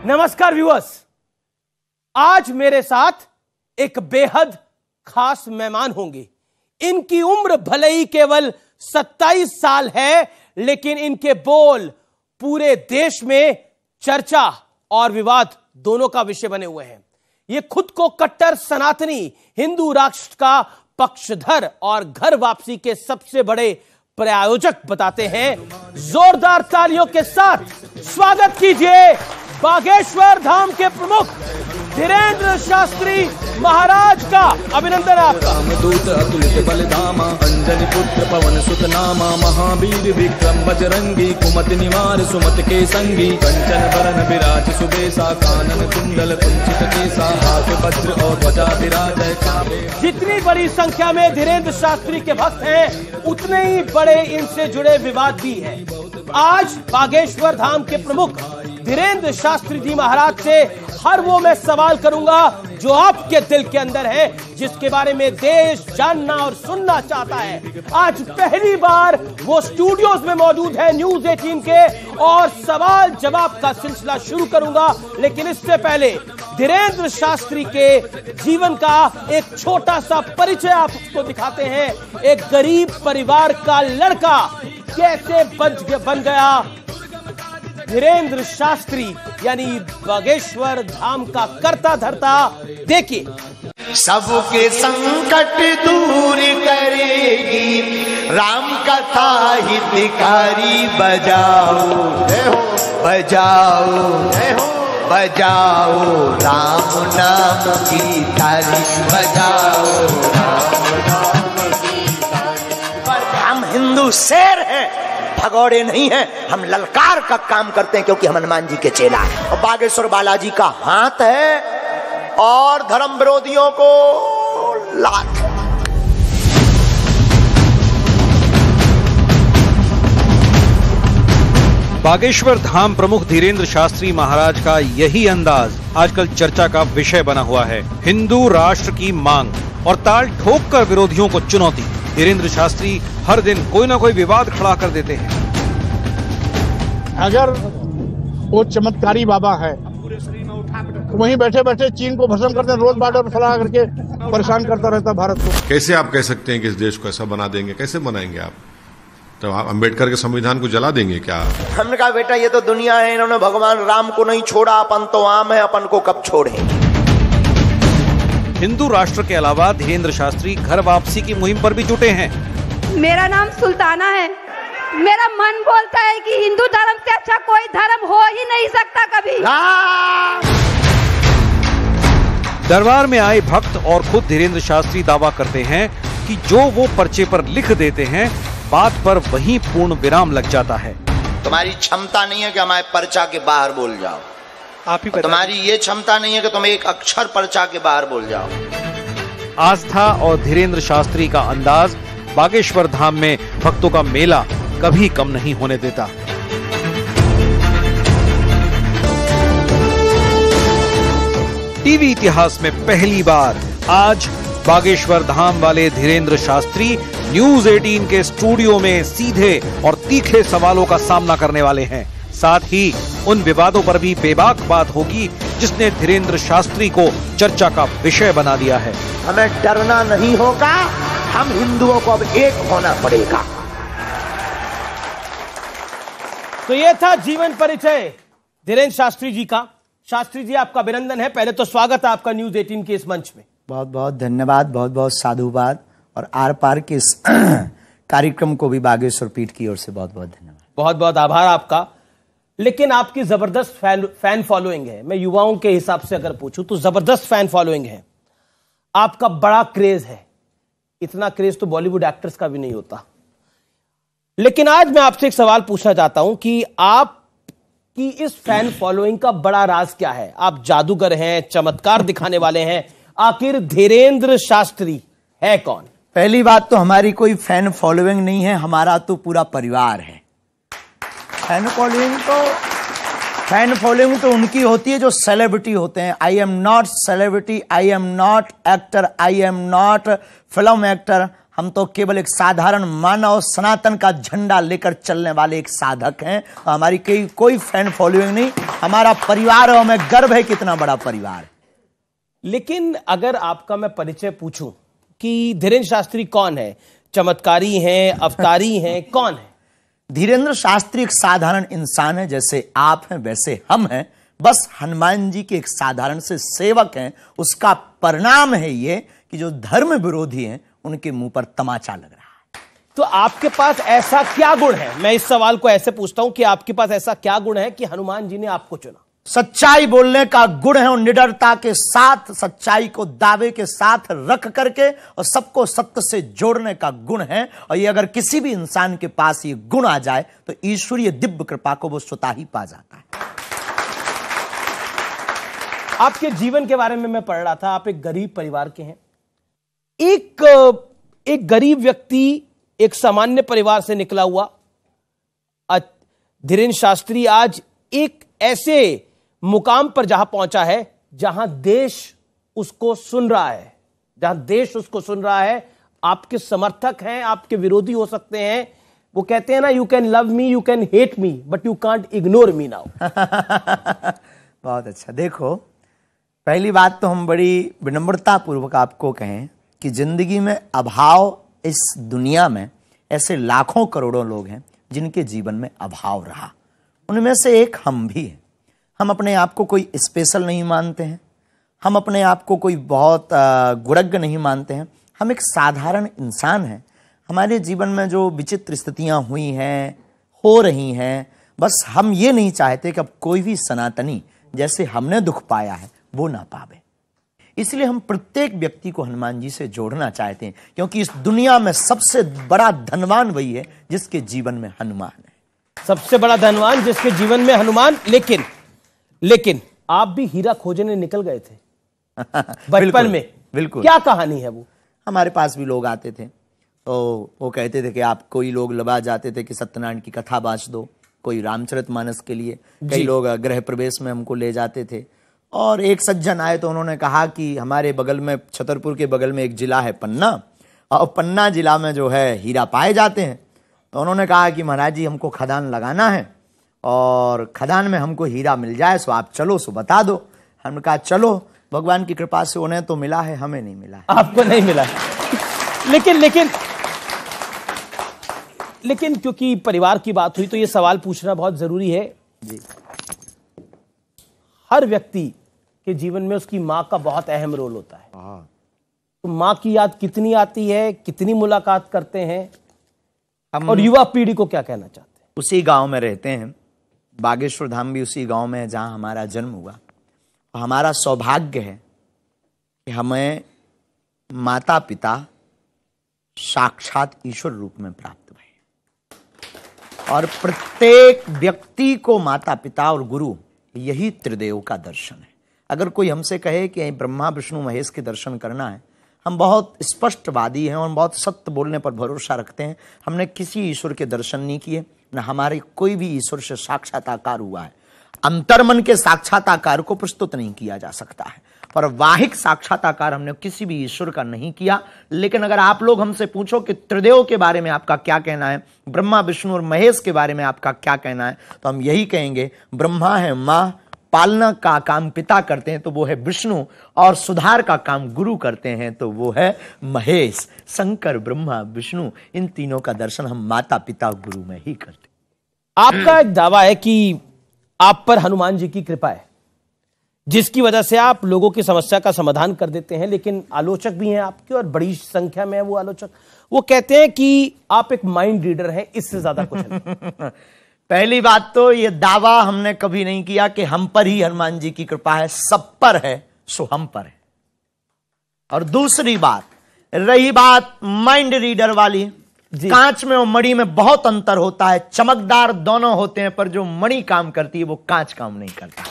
नमस्कार व्यूअर्स, आज मेरे साथ एक बेहद खास मेहमान होंगे। इनकी उम्र भले ही केवल 27 साल है, लेकिन इनके बोल पूरे देश में चर्चा और विवाद दोनों का विषय बने हुए हैं। ये खुद को कट्टर सनातनी हिंदू राष्ट्र का पक्षधर और घर वापसी के सबसे बड़े प्रायोजक बताते हैं। जोरदार तालियों के साथ स्वागत कीजिए बागेश्वर धाम के प्रमुख धीरेंद्र शास्त्री महाराज का। अभिनंदन आपका। दूत अतुलित बलिधामा अंजनी पुत्र पवन सुत नामा महावीर विक्रम बजरंगी कुमति निवार सुमत के संगी कंचन वरण विराज सुबेसा कानन कुंडल कुंचित केसा हाथ वज्र और ध्वजा विराजय चापे। जितनी बड़ी संख्या में धीरेंद्र शास्त्री के भक्त हैं, उतने ही बड़े इनसे जुड़े विवाद भी हैं। आज बागेश्वर धाम के प्रमुख धीरेंद्र शास्त्री जी महाराज से हर वो मैं सवाल करूंगा जो आपके दिल के अंदर है, जिसके बारे में देश जानना और सुनना चाहता है। आज पहली बार वो स्टूडियोज में मौजूद है न्यूज 18 के, और सवाल जवाब का सिलसिला शुरू करूंगा। लेकिन इससे पहले धीरेंद्र शास्त्री के जीवन का एक छोटा सा परिचय आपको दिखाते हैं। एक गरीब परिवार का लड़का कैसे बन गया धीरेंद्र शास्त्री, यानी बागेश्वर धाम का करता धरता। देखिए। सबके संकट दूर करेगी राम कथा हितकारी, बजाओ बजाओ बजाओ राम नाम की थाली, बजाओ राम नाम की थाली। हम हिंदू शेर हैं, भगौड़े नहीं हैं। हम ललकार का काम करते हैं क्योंकि हम हनुमान जी के चेला हैं। और बागेश्वर बालाजी का हाथ है और धर्म विरोधियों को लात। बागेश्वर धाम प्रमुख धीरेंद्र शास्त्री महाराज का यही अंदाज आजकल चर्चा का विषय बना हुआ है। हिंदू राष्ट्र की मांग और ताल ठोक कर विरोधियों को चुनौती। धीरेंद्र शास्त्री हर दिन कोई ना कोई विवाद खड़ा कर देते हैं। अगर वो चमत्कारी बाबा है, वहीं बैठे बैठे चीन को भस्म करते हैं, रोज बॉर्डर फैला करके परेशान करता रहता भारत को। कैसे आप कह सकते हैं कि इस देश को ऐसा बना देंगे? कैसे बनाएंगे आप? तो आप अम्बेडकर के संविधान को जला देंगे क्या? हमने कहा बेटा ये तो दुनिया है, इन्होंने भगवान राम को नहीं छोड़ा, अपन तो आम है, अपन को कब छोड़ेंगे। हिंदू राष्ट्र के अलावा धीरेंद्र शास्त्री घर वापसी की मुहिम पर भी जुटे हैं। मेरा नाम सुल्ताना है। मेरा मन बोलता है कि हिंदू धर्म से अच्छा कोई धर्म हो ही नहीं सकता कभी। दरबार में आए भक्त और खुद धीरेंद्र शास्त्री दावा करते हैं कि जो वो पर्चे पर लिख देते हैं, बात पर वहीं पूर्ण विराम लग जाता है। तुम्हारी क्षमता नहीं है कि हमारे पर्चा के बाहर बोल जाओ। आप ही तुम्हारी ये क्षमता नहीं है कि तुम एक अक्षर पर्चा के बाहर बोल जाओ। आस्था और धीरेंद्र शास्त्री का अंदाज बागेश्वर धाम में भक्तों का मेला कभी कम नहीं होने देता। टीवी इतिहास में पहली बार आज बागेश्वर धाम वाले धीरेंद्र शास्त्री न्यूज 18 के स्टूडियो में सीधे और तीखे सवालों का सामना करने वाले हैं। साथ ही उन विवादों पर भी बेबाक बात होगी जिसने धीरेंद्र शास्त्री को चर्चा का विषय बना दिया है। हमें डरना नहीं होगा, हम हिंदुओं को अब एक होना पड़ेगा। तो ये था जीवन परिचय धीरेंद्र शास्त्री जी का। शास्त्री जी, आपका अभिनंदन है। पहले तो स्वागत है आपका न्यूज 18 के इस मंच में। बहुत बहुत धन्यवाद, बहुत बहुत साधुवाद, और आर पार के इस कार्यक्रम को भी बागेश्वर पीठ की ओर से बहुत बहुत धन्यवाद। बहुत बहुत आभार आपका। लेकिन आपकी जबरदस्त फैन फॉलोइंग है। मैं युवाओं के हिसाब से अगर पूछूं तो जबरदस्त फैन फॉलोइंग है। आपका बड़ा क्रेज है। इतना क्रेज तो बॉलीवुड एक्टर्स का भी नहीं होता। लेकिन आज मैं आपसे एक सवाल पूछना चाहता हूं कि आपकी इस फैन फॉलोइंग का बड़ा राज क्या है? आप जादूगर हैं, चमत्कार दिखाने वाले हैं, आखिर धीरेंद्र शास्त्री है कौन? पहली बात तो हमारी कोई फैन फॉलोइंग नहीं है, हमारा तो पूरा परिवार है। फैन फॉलोइंग तो उनकी होती है जो सेलिब्रिटी होते हैं। I am not celebrity, I am not actor, I am not film actor. हम तो केवल एक साधारण मानव सनातन का झंडा लेकर चलने वाले एक साधक हैं। हमारी कोई फैन फॉलोइंग नहीं, हमारा परिवार है, हमें गर्व है कितना बड़ा परिवार है। लेकिन अगर आपका मैं परिचय पूछूं कि धीरेन्द्र शास्त्री कौन है, चमत्कारी हैं, अवतारी हैं, कौन है? धीरेन्द्र शास्त्री एक साधारण इंसान है, जैसे आप हैं वैसे हम हैं। बस हनुमान जी के एक साधारण से सेवक हैं। उसका परिणाम है ये कि जो धर्म विरोधी हैं उनके मुंह पर तमाचा लग रहा है। तो आपके पास ऐसा क्या गुण है? मैं इस सवाल को ऐसे पूछता हूं कि आपके पास ऐसा क्या गुण है कि हनुमान जी ने आपको चुना? सच्चाई बोलने का गुण है और निडरता के साथ सच्चाई को दावे के साथ रख करके और सबको सत्य से जोड़ने का गुण है। और ये अगर किसी भी इंसान के पास ये गुण आ जाए तो ईश्वरीय दिव्य कृपा को वो स्वतः ही पा जाता है। आपके जीवन के बारे में मैं पढ़ रहा था, आप एक गरीब परिवार के हैं। एक गरीब व्यक्ति, एक सामान्य परिवार से निकला हुआ धीरेन्द्र शास्त्री आज एक ऐसे मुकाम पर जहां पहुंचा है जहां देश उसको सुन रहा है, जहां देश उसको सुन रहा है। आपके समर्थक हैं, आपके विरोधी हो सकते हैं। वो कहते हैं ना, you can love me, you can hate me, but you can't ignore me now. बहुत अच्छा। देखो, पहली बात तो हम बड़ी विनम्रता पूर्वक आपको कहें कि जिंदगी में अभाव, इस दुनिया में ऐसे लाखों करोड़ों लोग हैं जिनके जीवन में अभाव रहा। उनमें से एक हम भी हैं। हम अपने आप को कोई स्पेशल नहीं मानते हैं, हम अपने आप को कोई बहुत गुणज्ञ नहीं मानते हैं। हम एक साधारण इंसान हैं। हमारे जीवन में जो विचित्र स्थितियां हुई हैं, हो रही हैं, बस हम ये नहीं चाहते कि अब कोई भी सनातनी जैसे हमने दुख पाया है वो ना पावे। इसलिए हम प्रत्येक व्यक्ति को हनुमान जी से जोड़ना चाहते हैं, क्योंकि इस दुनिया में सबसे बड़ा धनवान वही है जिसके जीवन में हनुमान है। सबसे बड़ा धनवान जिसके जीवन में हनुमान। लेकिन आप भी हीरा खोजने निकल गए थे बचपन में। बिल्कुल। क्या कहानी है वो? हमारे पास भी लोग आते थे तो वो कहते थे कि आप, कोई लोग लबा जाते थे कि सत्यनारायण की कथा बांच दो, कोई रामचरितमानस के लिए, कई लोग गृह प्रवेश में हमको ले जाते थे। और एक सज्जन आए तो उन्होंने कहा कि हमारे बगल में, छतरपुर के बगल में एक जिला है पन्ना, और पन्ना जिला में जो है हीरा पाए जाते हैं। तो उन्होंने कहा कि महाराज जी हमको खदान लगाना है और खदान में हमको हीरा मिल जाए, सो आप चलो, सो बता दो। हमने कहा चलो, भगवान की कृपा से उन्हें तो मिला है, हमें नहीं मिला है। आपको नहीं मिला लेकिन क्योंकि परिवार की बात हुई तो ये सवाल पूछना बहुत जरूरी है जी। हर व्यक्ति के जीवन में उसकी माँ का बहुत अहम रोल होता है। तो माँ की याद कितनी आती है, कितनी मुलाकात करते हैं, और युवा पीढ़ी को क्या कहना चाहते हैं? उसी गांव में रहते हैं, बागेश्वर धाम भी उसी गांव में है जहां हमारा जन्म हुआ। और हमारा सौभाग्य है कि हमें माता पिता साक्षात ईश्वर रूप में प्राप्त हुए। और प्रत्येक व्यक्ति को माता पिता और गुरु, यही त्रिदेव का दर्शन है। अगर कोई हमसे कहे कि ब्रह्मा विष्णु महेश के दर्शन करना है, हम बहुत स्पष्टवादी हैं और बहुत सत्य बोलने पर भरोसा रखते हैं। हमने किसी ईश्वर के दर्शन नहीं किए, न हमारे कोई भी ईश्वर से साक्षात्कार हुआ है। अंतर्मन के साक्षात्कार को प्रस्तुत नहीं किया जा सकता है, पर वाहिक साक्षात्कार हमने किसी भी ईश्वर का नहीं किया। लेकिन अगर आप लोग हमसे पूछो कि त्रिदेव के बारे में आपका क्या कहना है, ब्रह्मा विष्णु और महेश के बारे में आपका क्या कहना है, तो हम यही कहेंगे, ब्रह्मा है माँ, पालना का काम पिता करते हैं तो वो है विष्णु, और सुधार का काम गुरु करते हैं तो वो है महेश। शंकर, ब्रह्मा, विष्णु, इन तीनों का दर्शन हम माता पिता गुरु में ही करते। आपका एक दावा है कि आप पर हनुमान जी की कृपा है, जिसकी वजह से आप लोगों की समस्या का समाधान कर देते हैं। लेकिन आलोचक भी हैं आपके, और बड़ी संख्या में है वो आलोचक। वो कहते हैं कि आप एक माइंड रीडर हैं, इससे ज्यादा कुछ नहीं। पहली बात तो ये दावा हमने कभी नहीं किया कि हम पर ही हनुमान जी की कृपा है, सब पर है सो हम पर है। और दूसरी बात, रही बात माइंड रीडर वाली, कांच में और मणि में बहुत अंतर होता है। चमकदार दोनों होते हैं, पर जो मणि काम करती है वो कांच काम नहीं करता।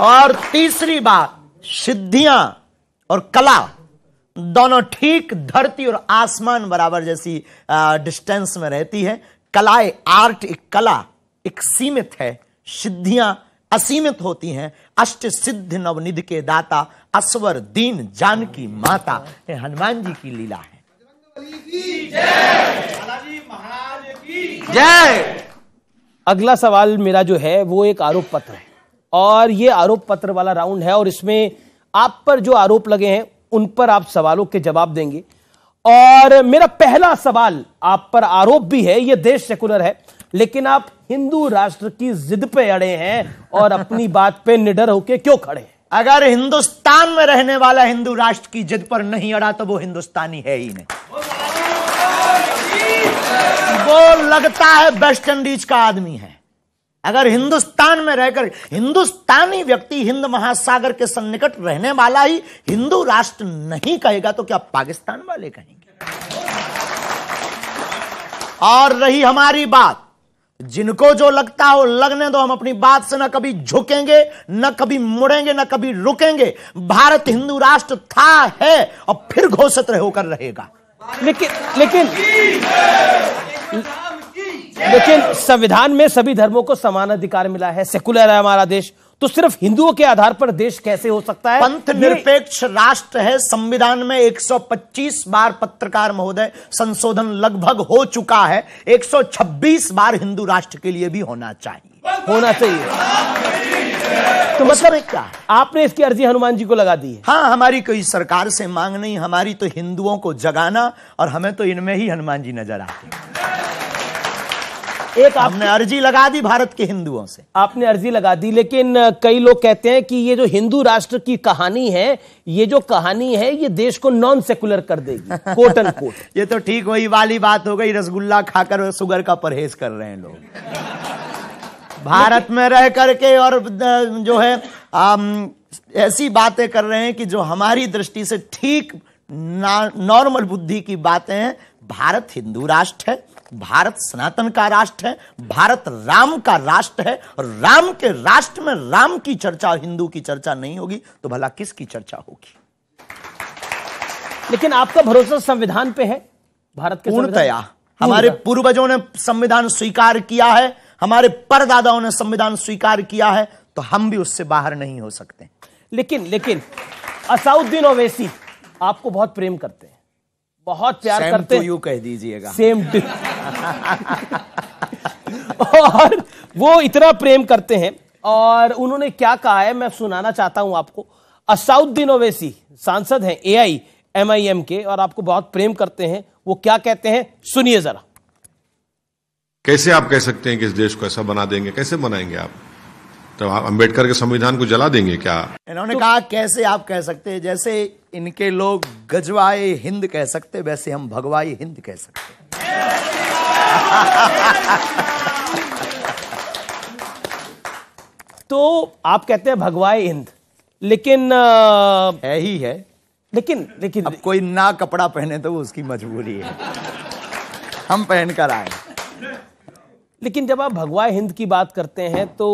और तीसरी बात, सिद्धियां और कला दोनों ठीक धरती और आसमान बराबर जैसी डिस्टेंस में रहती है। कलाएं, आर्ट एक कला एक सीमित है, सिद्धियां असीमित होती हैं। अष्ट सिद्ध नवनिधि के दाता, असवर दीन जानकी माता, ये हनुमान जी की लीला है। जय। अगला सवाल मेरा जो है वो एक आरोप पत्र है और ये आरोप पत्र वाला राउंड है और इसमें आप पर जो आरोप लगे हैं उन पर आप सवालों के जवाब देंगे। और मेरा पहला सवाल आप पर आरोप भी है, ये देश सेकुलर है लेकिन आप हिंदू राष्ट्र की जिद पे अड़े हैं और अपनी बात पे निडर होकर क्यों खड़े हैं? अगर हिंदुस्तान में रहने वाला हिंदू राष्ट्र की जिद पर नहीं अड़ा तो वो हिंदुस्तानी है ही नहीं। वो लगता है वेस्ट इंडीज का आदमी है। अगर हिंदुस्तान में रहकर हिंदुस्तानी व्यक्ति हिंद महासागर के सन्निकट रहने वाला ही हिंदू राष्ट्र नहीं कहेगा तो क्या पाकिस्तान वाले कहेंगे? और रही हमारी बात, जिनको जो लगता हो लगने दो, हम अपनी बात से न कभी झुकेंगे, न कभी मुड़ेंगे, न कभी रुकेंगे। भारत हिंदू राष्ट्र था, है और फिर घोषित होकर रहेगा। लेकिन संविधान में सभी धर्मों को समान अधिकार मिला है, सेकुलर है हमारा देश, तो सिर्फ हिंदुओं के आधार पर देश कैसे हो सकता है? पंथ निरपेक्ष राष्ट्र है। संविधान में 125 बार पत्रकार महोदय संशोधन लगभग हो चुका है। 126 बार हिंदू राष्ट्र के लिए भी होना चाहिए। तो मतलब क्या है? आपने इसकी अर्जी हनुमान जी को लगा दी है? हाँ, हमारी कोई सरकार से मांग नहीं, हमारी तो हिंदुओं को जगाना, और हमें तो इनमें ही हनुमान जी नजर आते हैं। हमने अर्जी लगा दी भारत के हिंदुओं से। आपने अर्जी लगा दी, लेकिन कई लोग कहते हैं कि ये जो हिंदू राष्ट्र की कहानी है, ये जो कहानी है ये देश को नॉन सेकुलर कर देगी, कोट एंड कोट। ये तो ठीक वही वाली बात हो गई, रसगुल्ला खाकर शुगर का परहेज कर रहे हैं लोग भारत में रह करके, और जो है ऐसी बातें कर रहे हैं कि जो हमारी दृष्टि से ठीक नॉर्मल बुद्धि की बातें हैं। भारत हिंदू राष्ट्र है, भारत सनातन का राष्ट्र है, भारत राम का राष्ट्र है, और राम के राष्ट्र में राम की चर्चा, हिंदू की चर्चा नहीं होगी तो भला किसकी चर्चा होगी? लेकिन आपका भरोसा संविधान पे है, भारत के पूर्णतया। हमारे पूर्वजों ने संविधान स्वीकार किया है, हमारे परदादाओं ने संविधान स्वीकार किया है, तो हम भी उससे बाहर नहीं हो सकते। लेकिन असाउद्दीन ओवैसी आपको बहुत प्रेम करते हैं, बहुत प्यार करते हैं। यू कह दीजिएगा। Same to. और वो इतना प्रेम करते हैं, और उन्होंने क्या कहा है मैं सुनाना चाहता हूं आपको। असाउद्दीन ओवैसी सांसद हैं AIMIM के, और आपको बहुत प्रेम करते हैं। वो क्या कहते हैं, सुनिए जरा। कैसे आप कह सकते हैं कि इस देश को ऐसा बना देंगे? कैसे बनाएंगे आप? तो आप अंबेडकर के संविधान को जला देंगे क्या? इन्होंने कहा कैसे आप कह सकते हैं, जैसे इनके लोग गजवाए हिंद कह सकते, वैसे हम भगवाई हिंद कह सकते। तो आप कहते हैं भगवाए हिंद, लेकिन है ही है। लेकिन अब कोई ना कपड़ा पहने तो वो उसकी मजबूरी है, हम पहन कर आए। लेकिन जब आप भगवाए हिंद की बात करते हैं तो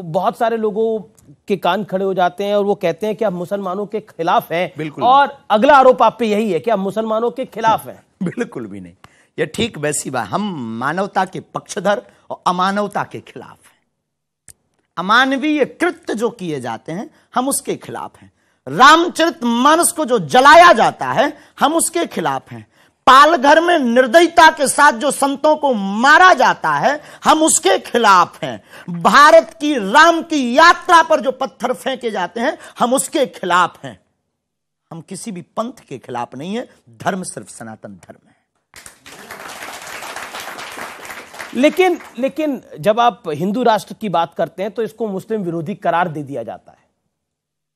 बहुत सारे लोगों के कान खड़े हो जाते हैं और वो कहते हैं कि आप मुसलमानों के खिलाफ हैं। बिल्कुल। और अगला आरोप आप पे यही है कि आप मुसलमानों के खिलाफ हैं। बिल्कुल भी नहीं, ये ठीक वैसी बात। हम मानवता के पक्षधर और अमानवता के खिलाफ हैं। अमानवीय कृत्य जो किए जाते हैं हम उसके खिलाफ हैं। रामचरितमानस को जो जलाया जाता है हम उसके खिलाफ हैं। पालघर में निर्दयता के साथ जो संतों को मारा जाता है हम उसके खिलाफ हैं। भारत की राम की यात्रा पर जो पत्थर फेंके जाते हैं हम उसके खिलाफ हैं। हम किसी भी पंथ के खिलाफ नहीं है, धर्म सिर्फ सनातन धर्म है। लेकिन जब आप हिंदू राष्ट्र की बात करते हैं तो इसको मुस्लिम विरोधी करार दे दिया जाता है।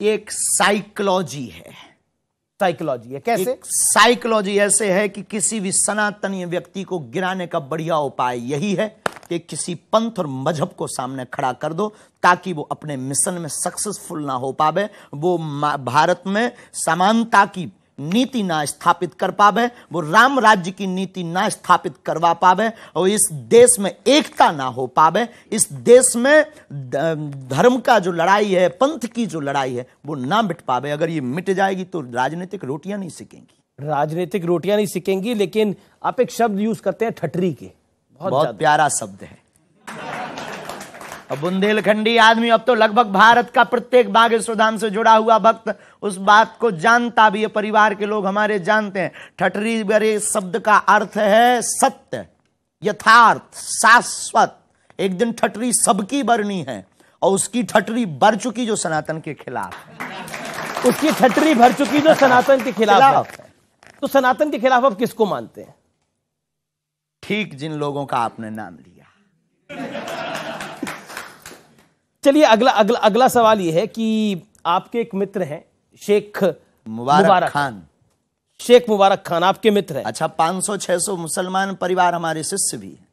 एक साइकोलॉजी है। साइकोलॉजी है कैसे? साइकोलॉजी ऐसे है कि किसी भी सनातनी व्यक्ति को गिराने का बढ़िया उपाय यही है कि किसी पंथ और मजहब को सामने खड़ा कर दो ताकि वो अपने मिशन में सक्सेसफुल ना हो पावे, वो भारत में समानता की नीति ना स्थापित कर पावे, वो राम राज्य की नीति ना स्थापित करवा पावे, और इस देश में एकता ना हो पावे, इस देश में धर्म का जो लड़ाई है, पंथ की जो लड़ाई है वो ना मिट पावे। अगर ये मिट जाएगी तो राजनीतिक रोटियां नहीं सिकेंगी। राजनीतिक रोटियां नहीं सिकेंगी। लेकिन आप एक शब्द यूज करते हैं ठटरी के, बहुत प्यारा शब्द है। और बुंदेलखंडी आदमी अब तो लगभग भारत का प्रत्येक बागेश्वर धाम से जुड़ा हुआ भक्त उस बात को जानता भी है। परिवार के लोग हमारे जानते हैं। ठठरी बरे शब्द का अर्थ है सत्य, यथार्थ, शाश्वत। एक दिन ठठरी सबकी बरनी है और उसकी ठठरी भर चुकी जो सनातन के खिलाफ है। उसकी ठठरी भर चुकी जो सनातन के खिलाफ है। तो सनातन के खिलाफ आप किसको मानते हैं? ठीक जिन लोगों का आपने नाम लिया। चलिए अगला सवाल यह है कि आपके एक मित्र हैं शेख मुबारक खान। शेख मुबारक खान आपके मित्र हैं। अच्छा, 500-600 मुसलमान परिवार हमारे शिष्य भी हैं,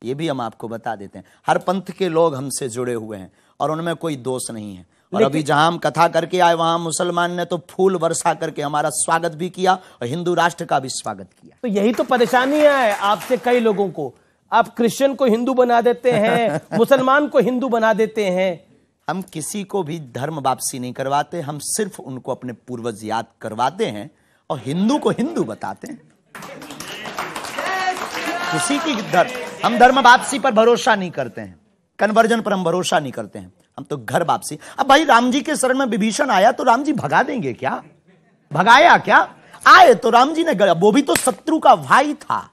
ये भी हम आपको बता देते हैं। हर पंथ के लोग हमसे जुड़े हुए हैं और उनमें कोई दोष नहीं है। और अभी जहां हम कथा करके आए वहां मुसलमान ने तो फूल वर्षा करके हमारा स्वागत भी किया और हिंदू राष्ट्र का भी स्वागत किया। तो यही तो परेशानी है आपसे कई लोगों को। आप क्रिश्चियन को हिंदू बना देते हैं, मुसलमान को हिंदू बना देते हैं। हम किसी को भी धर्म वापसी नहीं करवाते, हम सिर्फ उनको अपने पूर्वज याद करवाते हैं और हिंदू को हिंदू बताते हैं। किसी की हम धर्म वापसी पर भरोसा नहीं करते हैं, कन्वर्जन पर हम भरोसा नहीं करते हैं, हम तो घर वापसी। अब भाई राम जी के शरण में विभीषण आया तो राम जी भगा देंगे क्या? भगाया क्या? आए तो राम जी ने, वो भी तो शत्रु का भाई था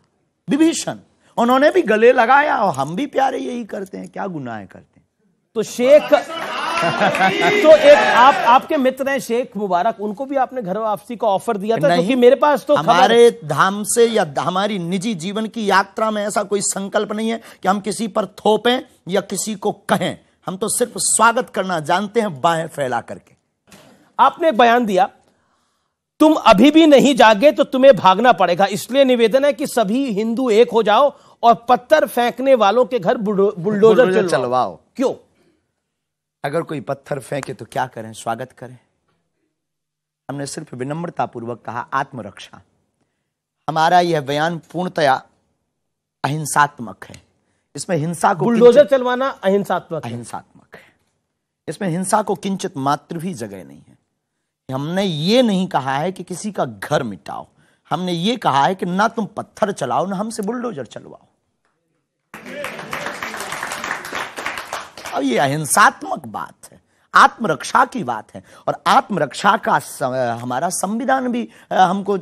विभीषण, उन्होंने भी गले लगाया और हम भी प्यारे यही करते हैं, क्या गुनाह करते हैं। तो शेख तो एक आपके मित्र हैं शेख मुबारक, उनको भी आपने घर वापसी का ऑफर दिया था? क्योंकि मेरे पास तो हमारे धाम से या हमारी निजी जीवन की यात्रा में ऐसा कोई संकल्प नहीं है कि हम किसी पर थोपें या किसी को कहें। हम तो सिर्फ स्वागत करना जानते हैं, बाहें फैला करके। आपने एक बयान दिया, तुम अभी भी नहीं जागे तो तुम्हें भागना पड़ेगा, इसलिए निवेदन है कि सभी हिंदू एक हो जाओ और पत्थर फेंकने वालों के घर बुलडोजर चलवाओ। क्यों? अगर कोई पत्थर फेंके तो क्या करें? स्वागत करें। हमने सिर्फ विनम्रता पूर्वक कहा आत्मरक्षा। हमारा यह बयान पूर्णतया अहिंसात्मक है। इसमें हिंसा को, बुलडोजर चलवाना अहिंसात्मक है। इसमें हिंसा को किंचित मात्र भी जगह नहीं है। हमने ये नहीं कहा है कि किसी का घर मिटाओ, हमने ये कहा है कि ना तुम पत्थर चलाओ ना हमसे बुलडोजर चलवाओ। अब ये अहिंसात्मक बात है, आत्मरक्षा की बात है। और आत्मरक्षा का हमारा संविधान भी हमको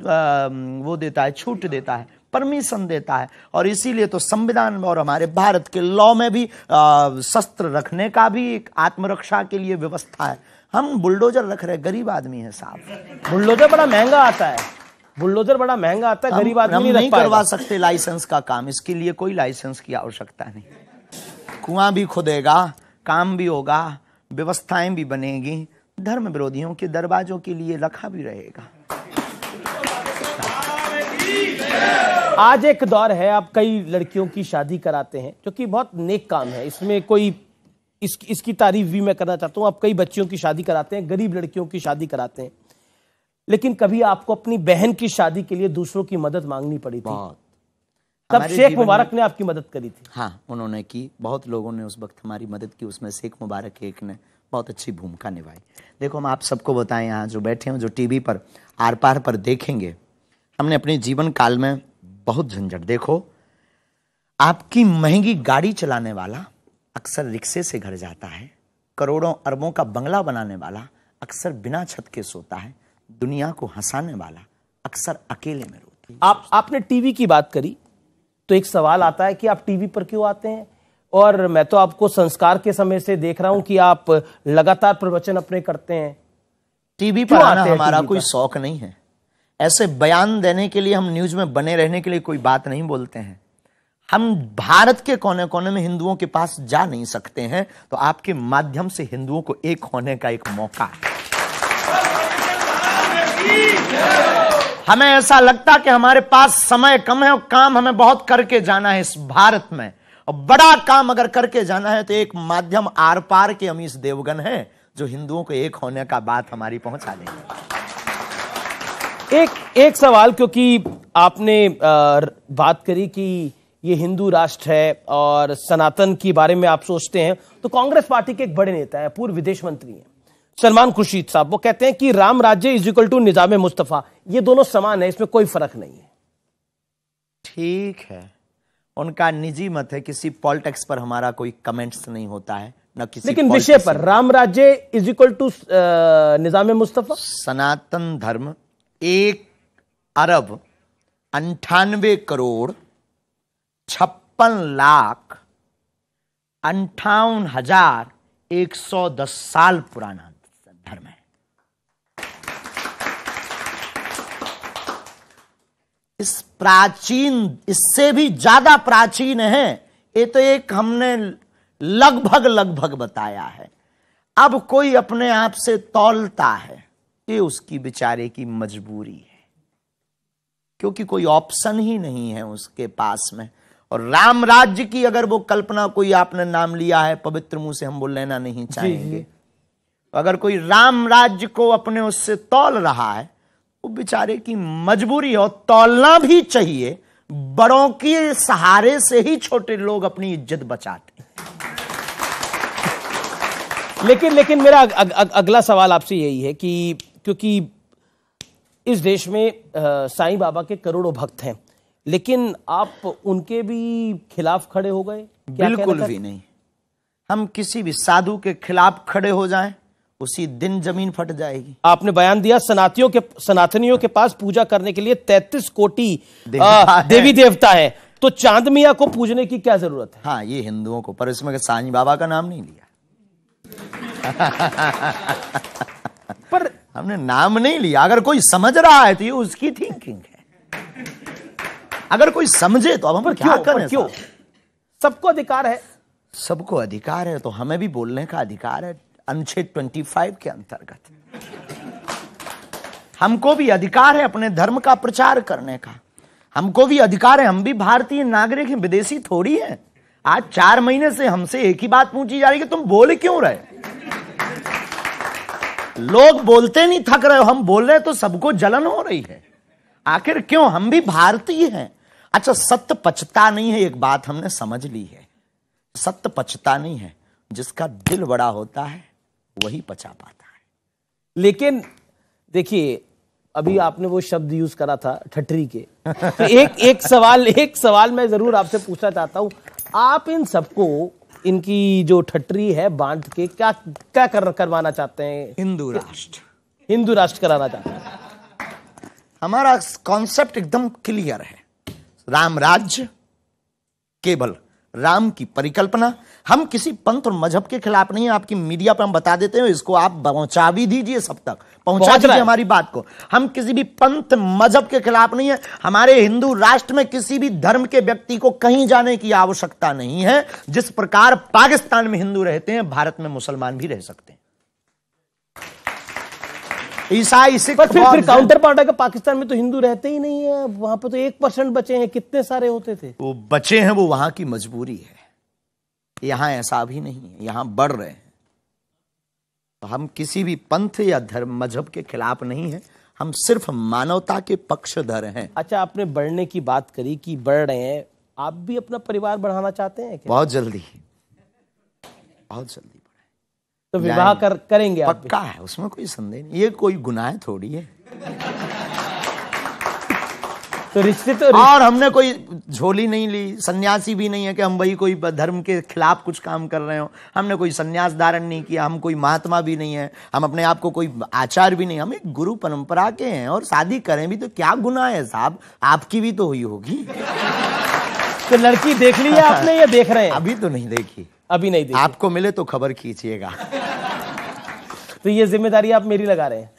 वो देता है, छूट देता है, परमिशन देता है। और इसीलिए तो संविधान में और हमारे भारत के लॉ में भी शस्त्र रखने का भी एक आत्मरक्षा के लिए व्यवस्था है। हम बुलडोजर रख रहे, गरीब आदमी है साहब। बुलडोजर बड़ा महंगा आता है, बुलडोजर बड़ा महंगा आता है, गरीब आदमी नहीं करवा सकते लाइसेंस का काम। इसके लिए कोई लाइसेंस की आवश्यकता नहीं। कुआं भी खुदेगा, काम भी होगा, व्यवस्थाएं भी बनेगी, धर्म विरोधियों के दरवाजों के लिए रखा भी रहेगा। आज एक दौर है, आप कई लड़कियों की शादी कराते हैं, जो कि बहुत नेक काम है। इसमें कोई इसकी तारीफ भी मैं करना चाहता हूं। आप कई बच्चियों की शादी कराते हैं, गरीब लड़कियों की शादी कराते हैं, लेकिन कभी आपको अपनी बहन की शादी के लिए दूसरों की मदद मांगनी पड़ी थी? तब शेख मुबारक ने आपकी मदद करी थी? हाँ, उन्होंने की। बहुत लोगों ने उस वक्त हमारी मदद की, उसमें शेख मुबारक एक ने बहुत अच्छी भूमिका निभाई। देखो, हम आप सबको बताएं, यहाँ जो बैठे हैं, जो टीवी पर आर पार पर देखेंगे, हमने अपने जीवन काल में बहुत झंझट। देखो, आपकी महंगी गाड़ी चलाने वाला अक्सर रिक्शे से घर जाता है, करोड़ों अरबों का बंगला बनाने वाला अक्सर बिना छत के सोता है, दुनिया को हंसाने वाला अक्सर अकेले में रोता है। आपने टीवी की बात करी तो एक सवाल आता है कि आप टीवी पर क्यों आते हैं? और मैं तो आपको संस्कार के समय से देख रहा हूं कि आप लगातार प्रवचन अपने करते हैं। टीवी पर आना हमारा कोई शौक नहीं है। ऐसे बयान देने के लिए, हम न्यूज में बने रहने के लिए कोई बात नहीं बोलते हैं। हम भारत के कोने कोने में हिंदुओं के पास जा नहीं सकते हैं, तो आपके माध्यम से हिंदुओं को एक होने का एक मौका है। हमें ऐसा लगता कि हमारे पास समय कम है और काम हमें बहुत करके जाना है इस भारत में, और बड़ा काम अगर करके जाना है तो एक माध्यम आर पार के अमीश देवगन है, जो हिंदुओं को एक होने का बात हमारी पहुंचा देंगे। एक सवाल, क्योंकि आपने बात करी कि ये हिंदू राष्ट्र है और सनातन के बारे में आप सोचते हैं, तो कांग्रेस पार्टी के एक बड़े नेता है, पूर्व विदेश मंत्री हैं सलमान खुर्शीद साहब, वो कहते हैं कि राम राज्य इज इक्वल टू निजाम मुस्तफा, ये दोनों समान है, इसमें कोई फर्क नहीं है। ठीक है, उनका निजी मत है, किसी पॉलिटिक्स पर हमारा कोई कमेंट्स नहीं होता है, न किसी। लेकिन विषय पर राम राज्य इज इक्वल टू निजाम मुस्तफा। सनातन धर्म 1,98,58,58,110 साल पुराना धर्म है। इस प्राचीन, इससे भी ज्यादा प्राचीन है। ये तो एक हमने लगभग बताया है। अब कोई अपने आप से तौलता है, ये उसकी बेचारे की मजबूरी है, क्योंकि कोई ऑप्शन ही नहीं है उसके पास में। और राम राज्य की अगर वो कल्पना, कोई आपने नाम लिया है, पवित्र मुंह से हम वो लेना नहीं चाहेंगे। अगर कोई राम राज्य को अपने उससे तौल रहा है, वो बेचारे की मजबूरी है। और तौलना भी चाहिए, बड़ों के सहारे से ही छोटे लोग अपनी इज्जत बचाते हैं। लेकिन मेरा अगला सवाल आपसे यही है कि क्योंकि इस देश में साईं बाबा के करोड़ों भक्त हैं, लेकिन आप उनके भी खिलाफ खड़े हो गए? बिल्कुल भी नहीं। हम किसी भी साधु के खिलाफ खड़े हो जाएं, उसी दिन जमीन फट जाएगी। आपने बयान दिया सनातनियों के पास पूजा करने के लिए 33 कोटि देवी देवता है, तो चांद मिया को पूजने की क्या जरूरत है? हाँ, ये हिंदुओं को, पर इसमें साईं बाबा का नाम नहीं लिया। पर हमने नाम नहीं लिया। अगर कोई समझ रहा है तो ये उसकी थिंकिंग है। अगर कोई समझे तो अब हम क्या करें? क्यों? सबको अधिकार है। सबको अधिकार है तो हमें भी बोलने का अधिकार है। अनुच्छेद 25 के अंतर्गत हमको भी अधिकार है अपने धर्म का प्रचार करने का। हमको भी अधिकार है, हम भी भारतीय नागरिक हैं, विदेशी थोड़ी है। आज 4 महीने से हमसे एक ही बात पूछी जा रही है कि तुम बोल क्यों रहे? लोग बोलते नहीं थक रहे हो, हम बोल रहे तो सबको जलन हो रही है। आखिर क्यों? हम भी भारतीय हैं। अच्छा, सत्य पचता नहीं है, एक बात हमने समझ ली है। सत्य पचता नहीं है, जिसका दिल बड़ा होता है वही पचा पाता है। लेकिन देखिए, अभी आपने वो शब्द यूज करा था ठटरी के, तो एक सवाल मैं जरूर आपसे पूछना चाहता हूं। आप इन सबको, इनकी जो ठटरी है बांट के क्या करवाना चाहते हैं? हिंदू राष्ट्र कराना चाहते हैं। हमारा कॉन्सेप्ट एकदम क्लियर है। राम राज्य, केवल राम की परिकल्पना। हम किसी पंथ और मजहब के खिलाफ नहीं है। आपकी मीडिया पर हम बता देते हैं, इसको आप पहुंचा भी दीजिए, सब तक पहुंचा दीजिए हमारी बात को। हम किसी भी पंथ मजहब के खिलाफ नहीं है। हमारे हिंदू राष्ट्र में किसी भी धर्म के व्यक्ति को कहीं जाने की आवश्यकता नहीं है। जिस प्रकार पाकिस्तान में हिंदू रहते हैं, भारत में मुसलमान भी रह सकते हैं। ईसाई, सिख, फिर काउंटर पार्ट है कि पाकिस्तान में तो हिंदू रहते ही नहीं है, वहां पर तो 1% बचे हैं। कितने सारे होते थे? वो बचे हैं, वो वहां की मजबूरी है। यहां ऐसा भी नहीं है, यहां बढ़ रहे हैं। तो हम किसी भी पंथ या धर्म मजहब के खिलाफ नहीं है, हम सिर्फ मानवता के पक्षधर हैं। अच्छा, आपने बढ़ने की बात करी कि बढ़ रहे हैं, आप भी अपना परिवार बढ़ाना चाहते हैं क्या? बहुत जल्दी तो विवाह करेंगे आप? पक्का है, उसमें कोई संदेह नहीं। ये कोई गुनाह थोड़ी है। तो रिश्ते और हमने कोई झोली नहीं ली, सन्यासी भी नहीं है कि हम वही कोई धर्म के खिलाफ कुछ काम कर रहे हो। हमने कोई सन्यास धारण नहीं किया। हम कोई महात्मा भी नहीं है। हम अपने आप को कोई आचार्य भी नहीं। हम एक गुरु परंपरा के हैं। और शादी करें भी तो क्या गुनाह है साहब? आपकी भी तो हुई होगी। तो लड़की देख ली है आपने या देख रहे हैं? अभी तो नहीं देखी। अभी नहीं देखी। आपको मिले तो खबर खींचिएगा। तो ये जिम्मेदारी आप मेरी लगा रहे हैं?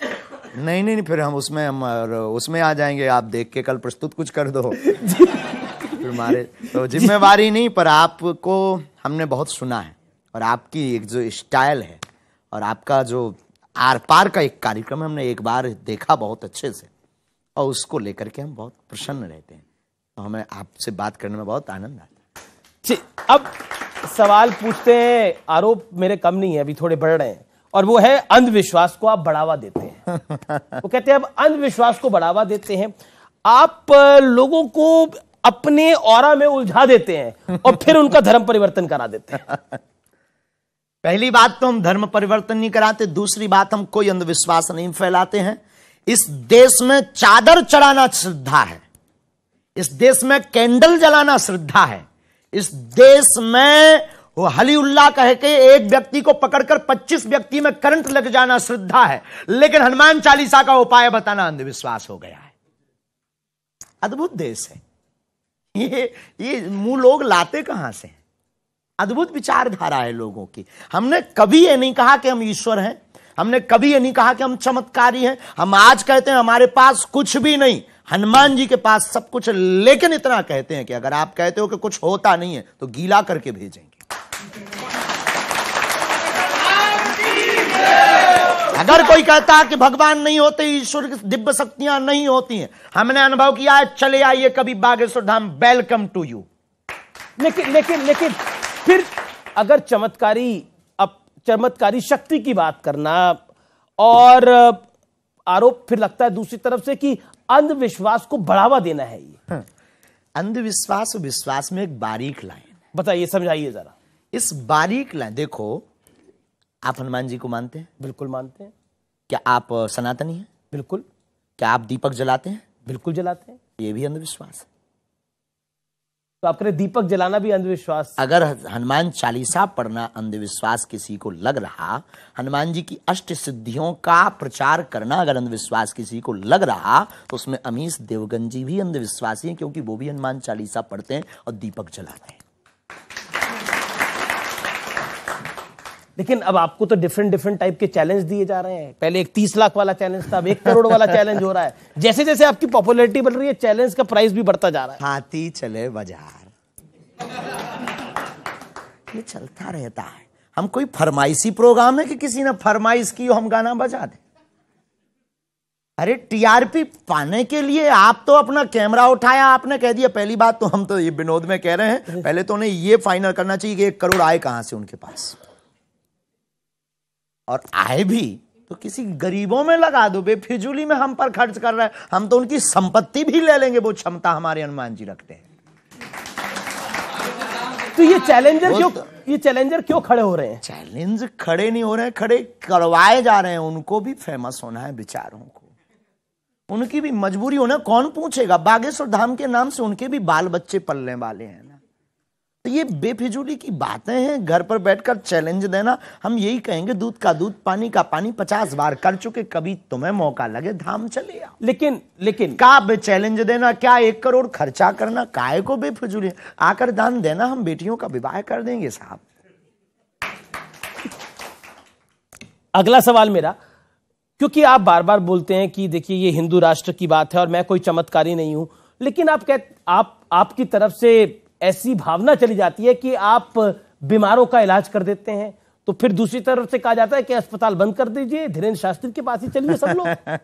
नहीं, फिर हम उसमें आ जाएंगे। आप देख के कल प्रस्तुत कुछ कर दो। फिर हमारे तो जिम्मेवारी नहीं, पर आपको हमने बहुत सुना है। और आपकी एक जो स्टाइल है और आपका जो आर पार का एक कार्यक्रम हमने एक बार देखा बहुत अच्छे से, और उसको लेकर के हम बहुत प्रसन्न रहते हैं। तो हमें आपसे बात करने में बहुत आनंद आता है। अब सवाल पूछते हैं, आरोप मेरे कम नहीं है, अभी थोड़े बढ़ रहे हैं, और वो है अंधविश्वास को आप बढ़ावा देते हैं। वो कहते हैं अब अंधविश्वास को बढ़ावा देते हैं, आप लोगों को अपने ऑरा में उलझा देते हैं और फिर उनका धर्म परिवर्तन करा देते हैं। पहली बात तो हम धर्म परिवर्तन नहीं कराते। दूसरी बात, हम कोई अंधविश्वास नहीं फैलाते हैं। इस देश में चादर चढ़ाना श्रद्धा है, इस देश में कैंडल जलाना श्रद्धा है। इस देश में वो हलीउल्लाह कह के एक व्यक्ति को पकड़कर 25 व्यक्ति में करंट लग जाना श्रद्धा है, लेकिन हनुमान चालीसा का उपाय बताना अंधविश्वास हो गया है। अद्भुत देश है ये मुंह लोग लाते कहां से? अद्भुत विचारधारा है लोगों की। हमने कभी ये नहीं कहा कि हम ईश्वर हैं, हमने कभी ये नहीं कहा कि हम चमत्कारी हैं। हम आज कहते हैं हमारे पास कुछ भी नहीं, हनुमान जी के पास सब कुछ, लेकिन इतना कहते हैं कि अगर आप कहते हो कि कुछ होता नहीं है तो गीला करके भेजेंगे। अगर कोई कहता है कि भगवान नहीं होते, ईश्वर की दिव्य शक्तियां नहीं होती हैं, हमने अनुभव किया है, चले आइए कभी Bageshwar Dham, welcome to you. लेकिन फिर अगर चमत्कारी शक्ति की बात करना और आरोप फिर लगता है दूसरी तरफ से कि अंधविश्वास को बढ़ावा देना है ये। अंधविश्वास और विश्वास में एक बारीक लाइन है, बताइए, समझाइए जरा। इस बारीक लाइन देखो, आप हनुमान जी को मानते हैं? बिल्कुल मानते हैं। क्या आप सनातनी हैं? बिल्कुल। क्या आप दीपक जलाते हैं? बिल्कुल जलाते हैं। ये भी अंधविश्वास है। तो आप कह रहे दीपक जलाना भी अंधविश्वास? अगर हनुमान चालीसा पढ़ना अंधविश्वास किसी को लग रहा, हनुमान जी की अष्ट सिद्धियों का प्रचार करना अगर अंधविश्वास किसी को लग रहा, तो उसमें अमीश देवगन जी भी अंधविश्वासी हैं, क्योंकि वो भी हनुमान चालीसा पढ़ते हैं और दीपक जलाते हैं। लेकिन अब आपको तो डिफरेंट टाइप के चैलेंज दिए जा रहे हैं। पहले एक 30 लाख वाला चैलेंज था, अब 1 करोड़ वाला चैलेंज हो रहा है। जैसे जैसे आपकी पॉपुलैरिटी बढ़ रही है, चैलेंज का प्राइस भी बढ़ता जा रहा है। हाथी चले बाजार, ये चलता रहता है। हम कोई फरमाइशी प्रोग्राम है कि किसी ने फरमाइश की हम गाना बजा दें? अरे टीआरपी पाने के लिए आप तो अपना कैमरा उठाया, आपने कह दिया। पहली बात तो हम तो ये विनोद में कह रहे हैं, पहले तो उन्हें ये फाइनल करना चाहिए कि 1 करोड़ आए कहां से उनके पास, और आए भी तो किसी गरीबों में लगा दो। बेफिजूली में हम पर खर्च कर रहे हैं, हम तो उनकी संपत्ति भी ले लेंगे, वो क्षमता हमारे हनुमान जी रखते हैं। तो ये चैलेंजर क्यों खड़े हो रहे हैं? चैलेंज खड़े नहीं हो रहे हैं, खड़े करवाए जा रहे हैं। उनको भी फेमस होना है बेचारों को, उनकी भी मजबूरी होना। कौन पूछेगा? बागेश्वर धाम के नाम से उनके भी बाल बच्चे पलने वाले हैं ना। तो ये बेफिजूली की बातें हैं। घर पर बैठकर चैलेंज देना, हम यही कहेंगे दूध का दूध, पानी का पानी 50 बार कर चुके, कभी तुम्हें मौका लगे धाम चले आओ। लेकिन का चैलेंज देना, क्या 1 करोड़ खर्चा करना, काय को बेफिजूली? आकर दान देना, हम बेटियों का विवाह कर देंगे साहब। अगला सवाल मेरा, क्योंकि आप बार बार बोलते हैं कि देखिए ये हिंदू राष्ट्र की बात है और मैं कोई चमत्कारी नहीं हूं, लेकिन आपकी तरफ से ऐसी भावना चली जाती है कि आप बीमारों का इलाज कर देते हैं, तो फिर दूसरी तरफ से कहा जाता है कि अस्पताल बंद कर दीजिए, धीरेन्द्र शास्त्री के पास ही चलिए सब लोग।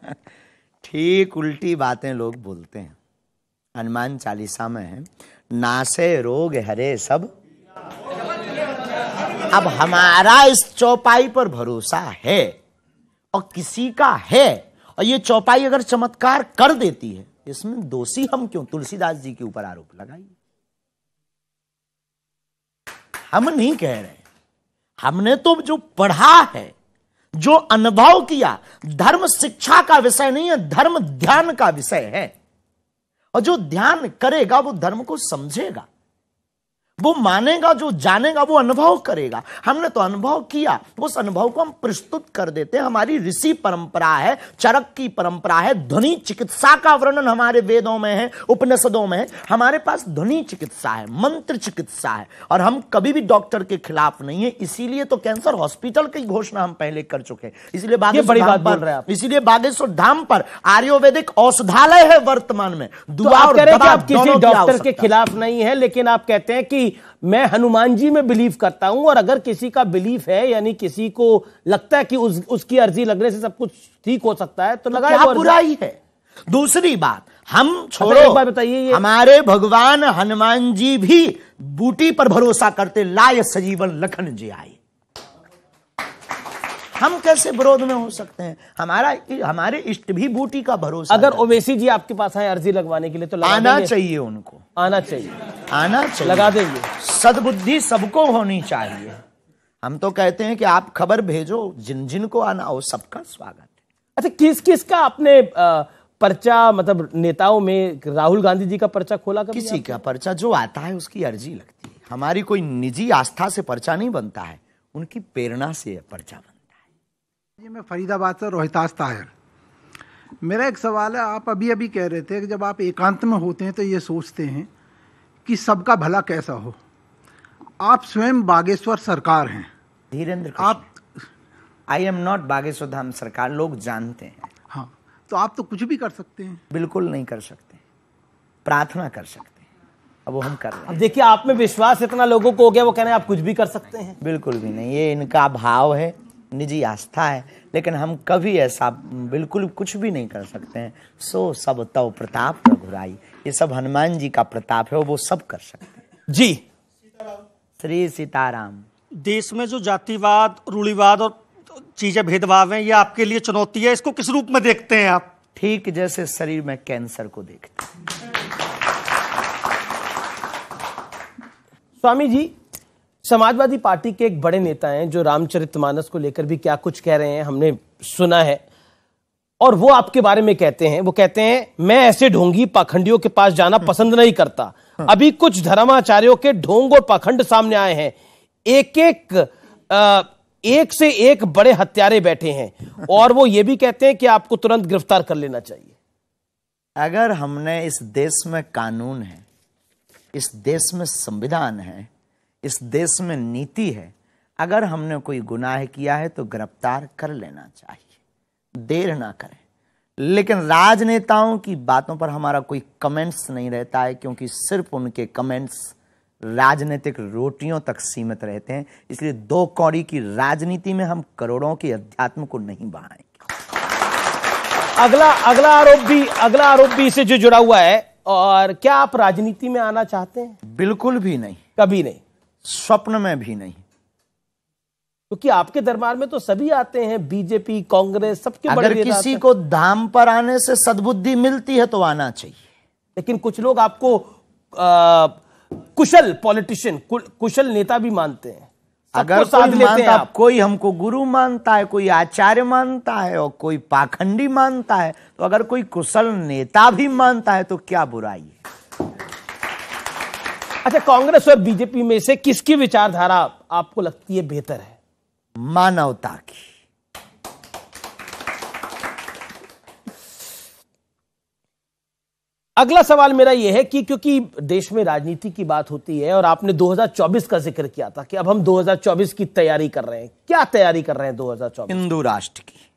ठीक उल्टी बातें लोग बोलते हैं। हनुमान चालीसा में है, नासे रोग हरे सब। अब हमारा इस चौपाई पर भरोसा है और किसी का है, और ये चौपाई अगर चमत्कार कर देती है, इसमें दोषी हम क्यों? तुलसीदास जी के ऊपर आरोप लगाइए। हम नहीं कह रहे, हमने तो जो पढ़ा है, जो अनुभव किया, धर्म शिक्षा का विषय नहीं है, धर्म ध्यान का विषय है। और जो ध्यान करेगा वो धर्म को समझेगा, वो मानेगा, जो जानेगा वो अनुभव करेगा। हमने तो अनुभव किया, उस अनुभव को हम प्रस्तुत कर देते हैं। हमारी ऋषि परंपरा है, चरक की परंपरा है, ध्वनि चिकित्सा का वर्णन हमारे वेदों में है, उपनिषदों में है। हमारे पास ध्वनि चिकित्सा है, मंत्र चिकित्सा है, और हम कभी भी डॉक्टर के खिलाफ नहीं है। इसीलिए तो कैंसर हॉस्पिटल की घोषणा हम पहले कर चुके हैं। इसलिए बागेश्वर धाम पर आयुर्वेदिक औषधालय है वर्तमान में। दुआ और दवा आप किसी डॉक्टर के खिलाफ नहीं है, लेकिन आप कहते हैं कि मैं हनुमान जी में बिलीव करता हूं, और अगर किसी का बिलीफ है, यानी किसी को लगता है कि उसकी अर्जी लगने से सब कुछ ठीक हो सकता है, तो लगाए। क्या बुराई है? दूसरी बात हम छोड़ो, एक बात बताइए, हमारे भगवान हनुमान जी भी बूटी पर भरोसा करते, लाय सजीवन लखन जी आए। हम कैसे विरोध में हो सकते हैं? हमारे इष्ट भी बूटी का भरोसा। अगर ओवैसी जी आपके पास आए अर्जी लगवाने के लिए, तो आना चाहिए, उनको आना चाहिए, लगा देंगे। सद्बुद्धि सबको होनी चाहिए। हम तो कहते हैं कि आप खबर भेजो, जिन जिन को आना हो सबका स्वागत है। अच्छा, किस किस का आपने पर्चा, मतलब नेताओं में राहुल गांधी जी का पर्चा खोला कभी? किसी का पर्चा जो आता है उसकी अर्जी लगती है। हमारी कोई निजी आस्था से पर्चा नहीं बनता है, उनकी प्रेरणा से पर्चा बनता है। जी, मैं फरीदाबाद से रोहितास ताहिर। मेरा एक सवाल है, आप अभी अभी कह रहे थे कि जब आप एकांत में होते हैं तो ये सोचते हैं कि सबका भला कैसा हो। आप स्वयं बागेश्वर सरकार हैं। धीरेन्द्र, आप I am not Bageshwar Dham सरकार, लोग जानते हैं। हाँ, तो आप तो कुछ भी कर सकते हैं। बिल्कुल नहीं कर सकते, प्रार्थना कर सकते हैं। अब वो हम कर रहे हैं। अब देखिए, आप में विश्वास इतना लोगों को हो गया, वो कह रहे हैं आप कुछ भी कर सकते हैं। बिल्कुल भी नहीं, ये इनका भाव है, निजी आस्था है, लेकिन हम कभी ऐसा बिल्कुल कुछ भी नहीं कर सकते हैं। सो सब तव प्रताप रघुराई, ये सब हनुमान जी का प्रताप है, वो सब कर सकते हैं। जी, श्री सीताराम। देश में जो जातिवाद, रूढ़िवाद और चीजें भेदभाव हैं, ये आपके लिए चुनौती है, इसको किस रूप में देखते हैं आप? ठीक जैसे शरीर में कैंसर को देखते हैं। स्वामी जी, समाजवादी पार्टी के एक बड़े नेता हैं जो रामचरितमानस को लेकर भी क्या कुछ कह रहे हैं, हमने सुना है। और वो आपके बारे में कहते हैं, वो कहते हैं मैं ऐसे ढोंगी पाखंडियों के पास जाना पसंद नहीं करता। अभी कुछ धर्माचार्यों के ढोंग और पाखंड सामने आए हैं, एक से एक बड़े हत्यारे बैठे हैं, और वो ये भी कहते हैं कि आपको तुरंत गिरफ्तार कर लेना चाहिए। अगर हमने, इस देश में कानून है, इस देश में संविधान है, इस देश में नीति है, अगर हमने कोई गुनाह किया है तो गिरफ्तार कर लेना चाहिए, देर ना करें। लेकिन राजनेताओं की बातों पर हमारा कोई कमेंट्स नहीं रहता है, क्योंकि सिर्फ उनके कमेंट्स राजनीतिक रोटियों तक सीमित रहते हैं। इसलिए दो कौड़ी की राजनीति में हम करोड़ों के अध्यात्म को नहीं बढ़ाएंगे। अगला आरोप भी इससे जो जुड़ा हुआ है। और क्या आप राजनीति में आना चाहते हैं? बिल्कुल भी नहीं, कभी नहीं, स्वप्न में भी नहीं। क्योंकि आपके दरबार में तो सभी आते हैं, बीजेपी, कांग्रेस, सबके बड़े अगर किसी को धाम पर आने से सद्बुद्धि मिलती है तो आना चाहिए। लेकिन कुछ लोग आपको कुशल पॉलिटिशियन, कुशल नेता भी मानते हैं। अगर कोई मानता, कोई हमको गुरु मानता है, कोई आचार्य मानता है और कोई पाखंडी मानता है, तो अगर कोई कुशल नेता भी मानता है तो क्या बुराई है? अच्छा, कांग्रेस और बीजेपी में से किसकी विचारधारा आपको लगती है बेहतर है? मानवता की। अगला सवाल मेरा यह है कि क्योंकि देश में राजनीति की बात होती है और आपने 2024 का जिक्र किया था कि अब हम 2024 की तैयारी कर रहे हैं, क्या तैयारी कर रहे हैं 2024? हिंदू राष्ट्र की।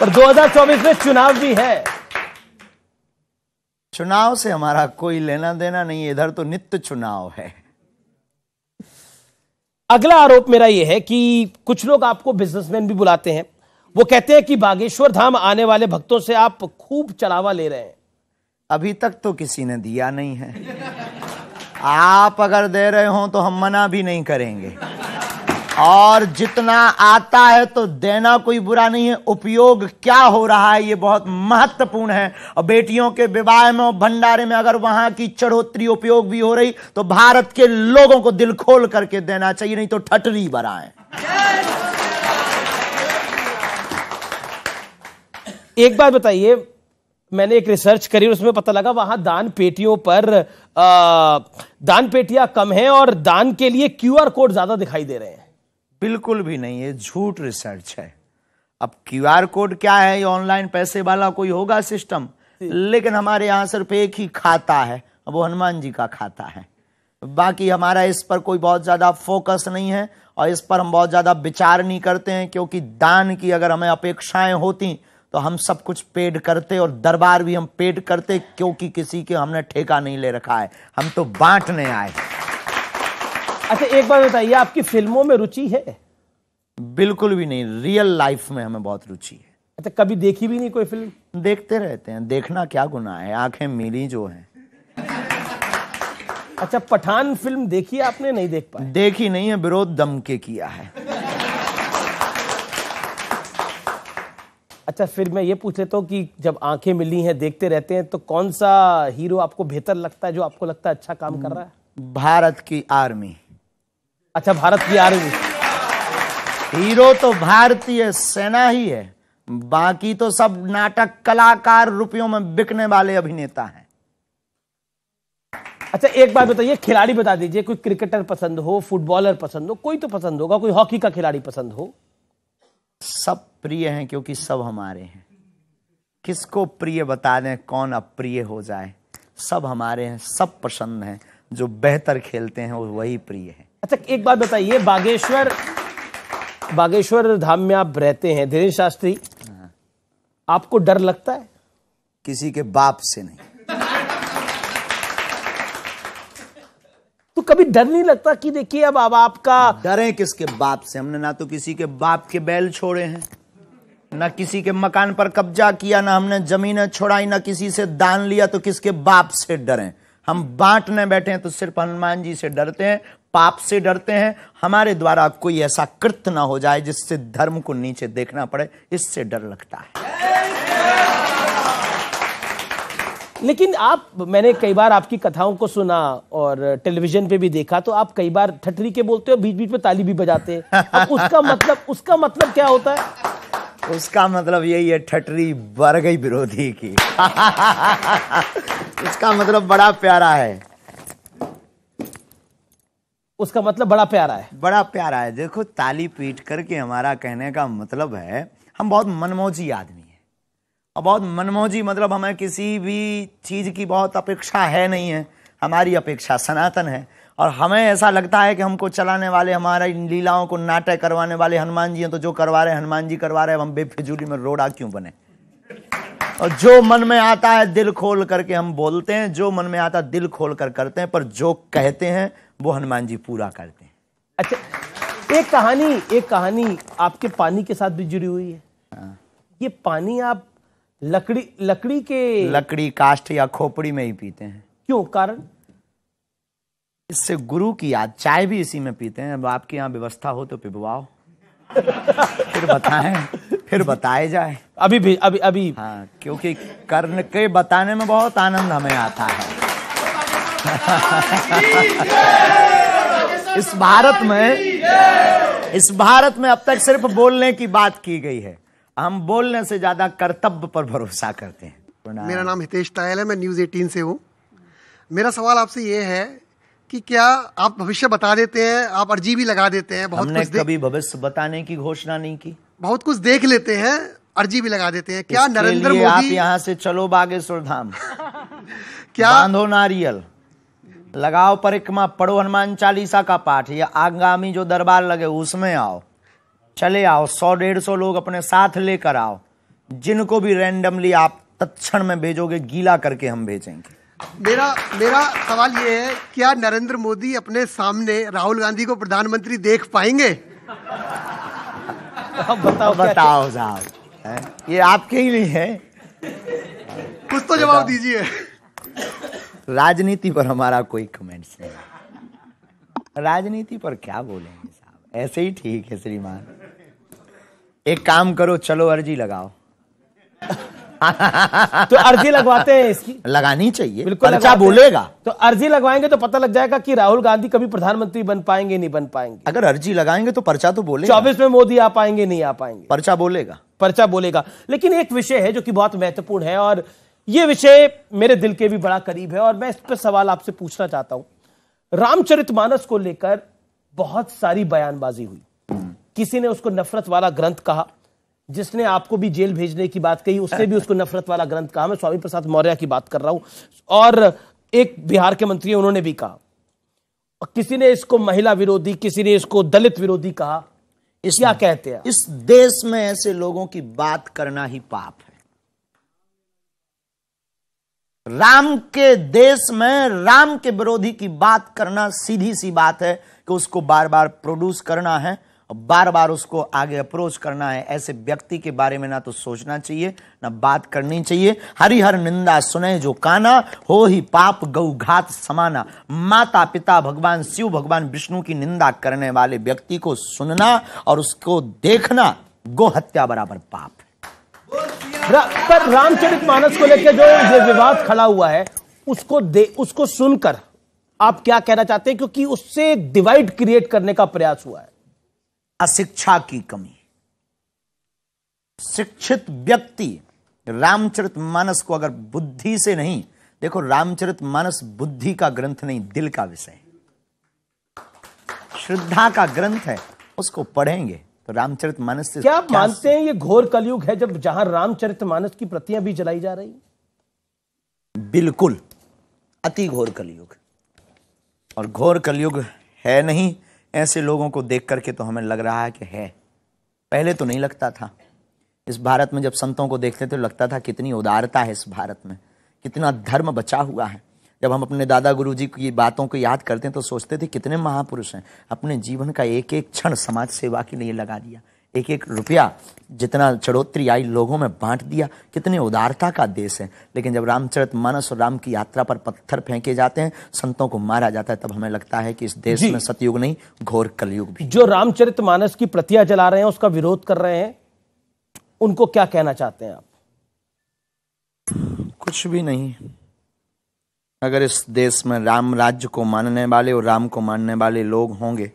और 2024 में चुनाव भी है। चुनाव से हमारा कोई लेना देना नहीं, इधर तो नित्य चुनाव है। अगला आरोप मेरा यह है कि कुछ लोग आपको बिजनेसमैन भी बुलाते हैं, वो कहते हैं कि बागेश्वर धाम आने वाले भक्तों से आप खूब चढ़ावा ले रहे हैं। अभी तक तो किसी ने दिया नहीं है। आप अगर दे रहे हो तो हम मना भी नहीं करेंगे, और जितना आता है तो देना कोई बुरा नहीं है। उपयोग क्या हो रहा है ये बहुत महत्वपूर्ण है। और बेटियों के विवाह में और भंडारे में अगर वहां की चढ़ोतरी उपयोग भी हो रही तो भारत के लोगों को दिल खोल करके देना चाहिए, नहीं तो ठटरी बराए। एक बात बताइए, मैंने एक रिसर्च करी, उसमें पता लगा वहां दान पेटियों पर दान पेटियां कम हैं और दान के लिए क्यूआर कोड ज्यादा दिखाई दे रहे हैं। बिल्कुल भी नहीं, ये झूठ रिसर्च है। अब क्यूआर कोड क्या है, ये ऑनलाइन पैसे वाला कोई होगा सिस्टम, लेकिन हमारे यहाँ सिर्फ एक ही खाता है, वो हनुमान जी का खाता है। बाकी हमारा इस पर कोई बहुत ज्यादा फोकस नहीं है और इस पर हम बहुत ज्यादा विचार नहीं करते हैं, क्योंकि दान की अगर हमें अपेक्षाएं होती तो हम सब कुछ पेड करते और दरबार भी हम पेड करते, क्योंकि किसी के हमने ठेका नहीं ले रखा है, हम तो बांटने आए। अच्छा, एक बात बताइए, आपकी फिल्मों में रुचि है? बिल्कुल भी नहीं, रियल लाइफ में हमें बहुत रुचि है। अच्छा, कभी देखी भी नहीं कोई फिल्म? देखते रहते हैं, देखना क्या गुनाह है, आंखें मिली जो हैं। अच्छा, पठान फिल्म देखी आपने? नहीं देख पाए? देखी नहीं है, विरोध दम के किया है। अच्छा, फिर मैं ये पूछ लेता हूँ कि जब आंखें मिली हैं, देखते रहते हैं, तो कौन सा हीरो आपको बेहतर लगता है, जो आपको लगता है अच्छा काम कर रहा है? भारत की आर्मी। अच्छा, भारत की आर्मी। हीरो तो भारतीय सेना ही है, बाकी तो सब नाटक कलाकार, रुपयों में बिकने वाले अभिनेता हैं। अच्छा एक बात बताइए, खिलाड़ी बता दीजिए, कोई क्रिकेटर पसंद हो, फुटबॉलर पसंद हो, कोई तो पसंद होगा, कोई हॉकी का खिलाड़ी पसंद हो? सब प्रिय हैं क्योंकि सब हमारे हैं। किसको प्रिय बता दें, कौन अप्रिय हो जाए? सब हमारे हैं, सब पसंद हैं। जो बेहतर खेलते हैं वो वही प्रिय है। अच्छा एक बात बताइए, बागेश्वर धाम में आप रहते हैं धीरेन्द्र शास्त्री, आपको डर लगता है? किसी के बाप से नहीं। तो कभी डर नहीं लगता कि देखिए अब आपका डरे किसके बाप से? हमने ना तो किसी के बाप के बैल छोड़े हैं, ना किसी के मकान पर कब्जा किया, ना हमने जमीनें छोड़ाई, ना किसी से दान लिया, तो किसके बाप से डरें? हम बांटने बैठे हैं तो सिर्फ हनुमान जी से डरते हैं, पाप से डरते हैं। हमारे द्वारा कोई ऐसा कृत्य ना हो जाए जिससे धर्म को नीचे देखना पड़े, इससे डर लगता है। लेकिन मैंने कई बार आपकी कथाओं को सुना और टेलीविजन पे भी देखा, तो आप कई बार ठटरी के बोलते हो, बीच बीच में ताली भी बजाते हैं। अब उसका मतलब क्या होता है? उसका मतलब यही है, ठटरी बढ़ गई विरोधी की। उसका मतलब बड़ा प्यारा है। उसका मतलब बड़ा प्यारा है, बड़ा प्यारा है। देखो, ताली पीट करके हमारा कहने का मतलब है हम बहुत मनमौजी आदमी हैं। और बहुत मनमौजी मतलब हमें किसी भी चीज की बहुत अपेक्षा है नहीं है। हमारी अपेक्षा सनातन है। और हमें ऐसा लगता है कि हमको चलाने वाले, हमारी लीलाओं को नाटक करवाने वाले हनुमान जी हैं, तो जो करवा रहे हैं हनुमान जी करवा रहे हैं, हम बेफिजूली में रोड़ा क्यों बने? और जो मन में आता है दिल खोल करके हम बोलते हैं, जो मन में आता है दिल खोल कर करते हैं, पर जो कहते हैं वो हनुमान जी पूरा करते हैं। अच्छा एक कहानी आपके पानी के साथ भी जुड़ी हुई है। ये पानी आप लकड़ी काष्ठ या खोपड़ी में ही पीते हैं। क्यों? कारण? इससे गुरु की याद। चाय भी इसी में पीते हैं। अब आपके यहाँ व्यवस्था हो तो पिबवाओ। फिर बताए जाए। अभी हाँ, क्योंकि कर्ण के बताने में बहुत आनंद हमें आता है। इस भारत में अब तक सिर्फ बोलने की बात की गई है। हम बोलने से ज्यादा कर्तव्य पर भरोसा करते हैं। मेरा नाम हितेश टायल है, मैं न्यूज़ 18 से हूँ। मेरा सवाल आपसे ये है कि क्या आप भविष्य बता देते हैं, आप अर्जी भी लगा देते हैं? हमने कभी भविष्य बताने की घोषणा नहीं की। बहुत कुछ देख लेते हैं, अर्जी भी लगा देते हैं। क्या नरेंद्र मोदी, आप यहाँ से चलो बागेश्वर धाम, क्या बांधो नारियल, लगाओ परिक्रमा, पढ़ो हनुमान चालीसा का पाठ, या आगामी जो दरबार लगे उसमें आओ, चले आओ, 100-150 लोग अपने साथ लेकर आओ। जिनको भी रैंडमली आप तत्क्षण में भेजोगे, गीला करके हम भेजेंगे। मेरा सवाल ये है, क्या नरेंद्र मोदी अपने सामने राहुल गांधी को प्रधानमंत्री देख पाएंगे? बताओ साहब, ये आपके ही लिए है। कुछ तो जवाब दीजिए। राजनीति पर हमारा कोई कमेंट्स नहीं। राजनीति पर क्या बोलेंगे साहब, ऐसे ही ठीक है श्रीमान। एक काम करो, चलो अर्जी लगाओ। तो अर्जी लगवाते हैं इसकी? लगानी चाहिए, बिल्कुल। पर्चा बोलेगा तो अर्जी लगवाएंगे तो पता लग जाएगा कि राहुल गांधी कभी प्रधानमंत्री बन पाएंगे नहीं बन पाएंगे। अगर अर्जी लगाएंगे तो पर्चा तो बोलेगा। 24 में मोदी आ पाएंगे नहीं आ पाएंगे, पर्चा बोलेगा। लेकिन एक विषय है जो कि बहुत महत्वपूर्ण है और यह विषय मेरे दिल के भी बड़ा करीब है और मैं इस पर सवाल आपसे पूछना चाहता हूं। रामचरितमानस को लेकर बहुत सारी बयानबाजी हुई। किसी ने उसको नफरत वाला ग्रंथ कहा, जिसने आपको भी जेल भेजने की बात कही उसने भी उसको नफरत वाला ग्रंथ कहा। मैं स्वामी प्रसाद मौर्य की बात कर रहा हूं। और एक बिहार के मंत्री उन्होंने भी कहा। और किसी ने इसको महिला विरोधी, किसी ने इसको दलित विरोधी कहा। क्या कहते हैं? इस देश में ऐसे लोगों की बात करना ही पाप है। राम के देश में राम के विरोधी की बात करना सीधी सी बात है कि उसको बार बार प्रोड्यूस करना है और बार बार उसको आगे अप्रोच करना है। ऐसे व्यक्ति के बारे में ना तो सोचना चाहिए ना बात करनी चाहिए। हरिहर निंदा सुने जो काना, हो ही पाप गौ घात समाना। माता पिता भगवान शिव भगवान विष्णु की निंदा करने वाले व्यक्ति को सुनना और उसको देखना गो हत्या बराबर पाप है। पर रामचरितमानस को लेकर जो ये विवाद खड़ा हुआ है उसको सुनकर आप क्या कहना चाहते हैं? क्योंकि उससे डिवाइड क्रिएट करने का प्रयास हुआ है। अशिक्षा की कमी, शिक्षित व्यक्ति रामचरितमानस को अगर बुद्धि से नहीं, देखो रामचरितमानस बुद्धि का ग्रंथ नहीं, दिल का विषय, श्रद्धा का ग्रंथ है, उसको पढ़ेंगे तो रामचरितमानस से क्या आप मानते हैं ये घोर कलयुग है जब जहां रामचरितमानस की प्रतियां भी जलाई जा रही? बिल्कुल, अति घोर कलयुग। और घोर कलयुग है नहीं, ऐसे लोगों को देख करके तो हमें लग रहा है कि है। पहले तो नहीं लगता था। इस भारत में जब संतों को देखते थे तो लगता था कितनी उदारता है इस भारत में, कितना धर्म बचा हुआ है। जब हम अपने दादा गुरुजी की बातों को याद करते हैं तो सोचते थे कितने महापुरुष हैं, अपने जीवन का एक एक क्षण समाज सेवा के लिए लगा दिया, एक एक रुपया जितना चढ़ोतरी आई लोगों में बांट दिया, कितने उदारता का देश है। लेकिन जब रामचरितमानस और राम की यात्रा पर पत्थर फेंके जाते हैं, संतों को मारा जाता है, तब हमें लगता है कि इस देश में सतयुग नहीं, घोर कलयुग भी। जो रामचरितमानस की प्रतियां जला रहे हैं, उसका विरोध कर रहे हैं, उनको क्या कहना चाहते हैं आप? कुछ भी नहीं। अगर इस देश में राम राज्य को मानने वाले और राम को मानने वाले लोग होंगे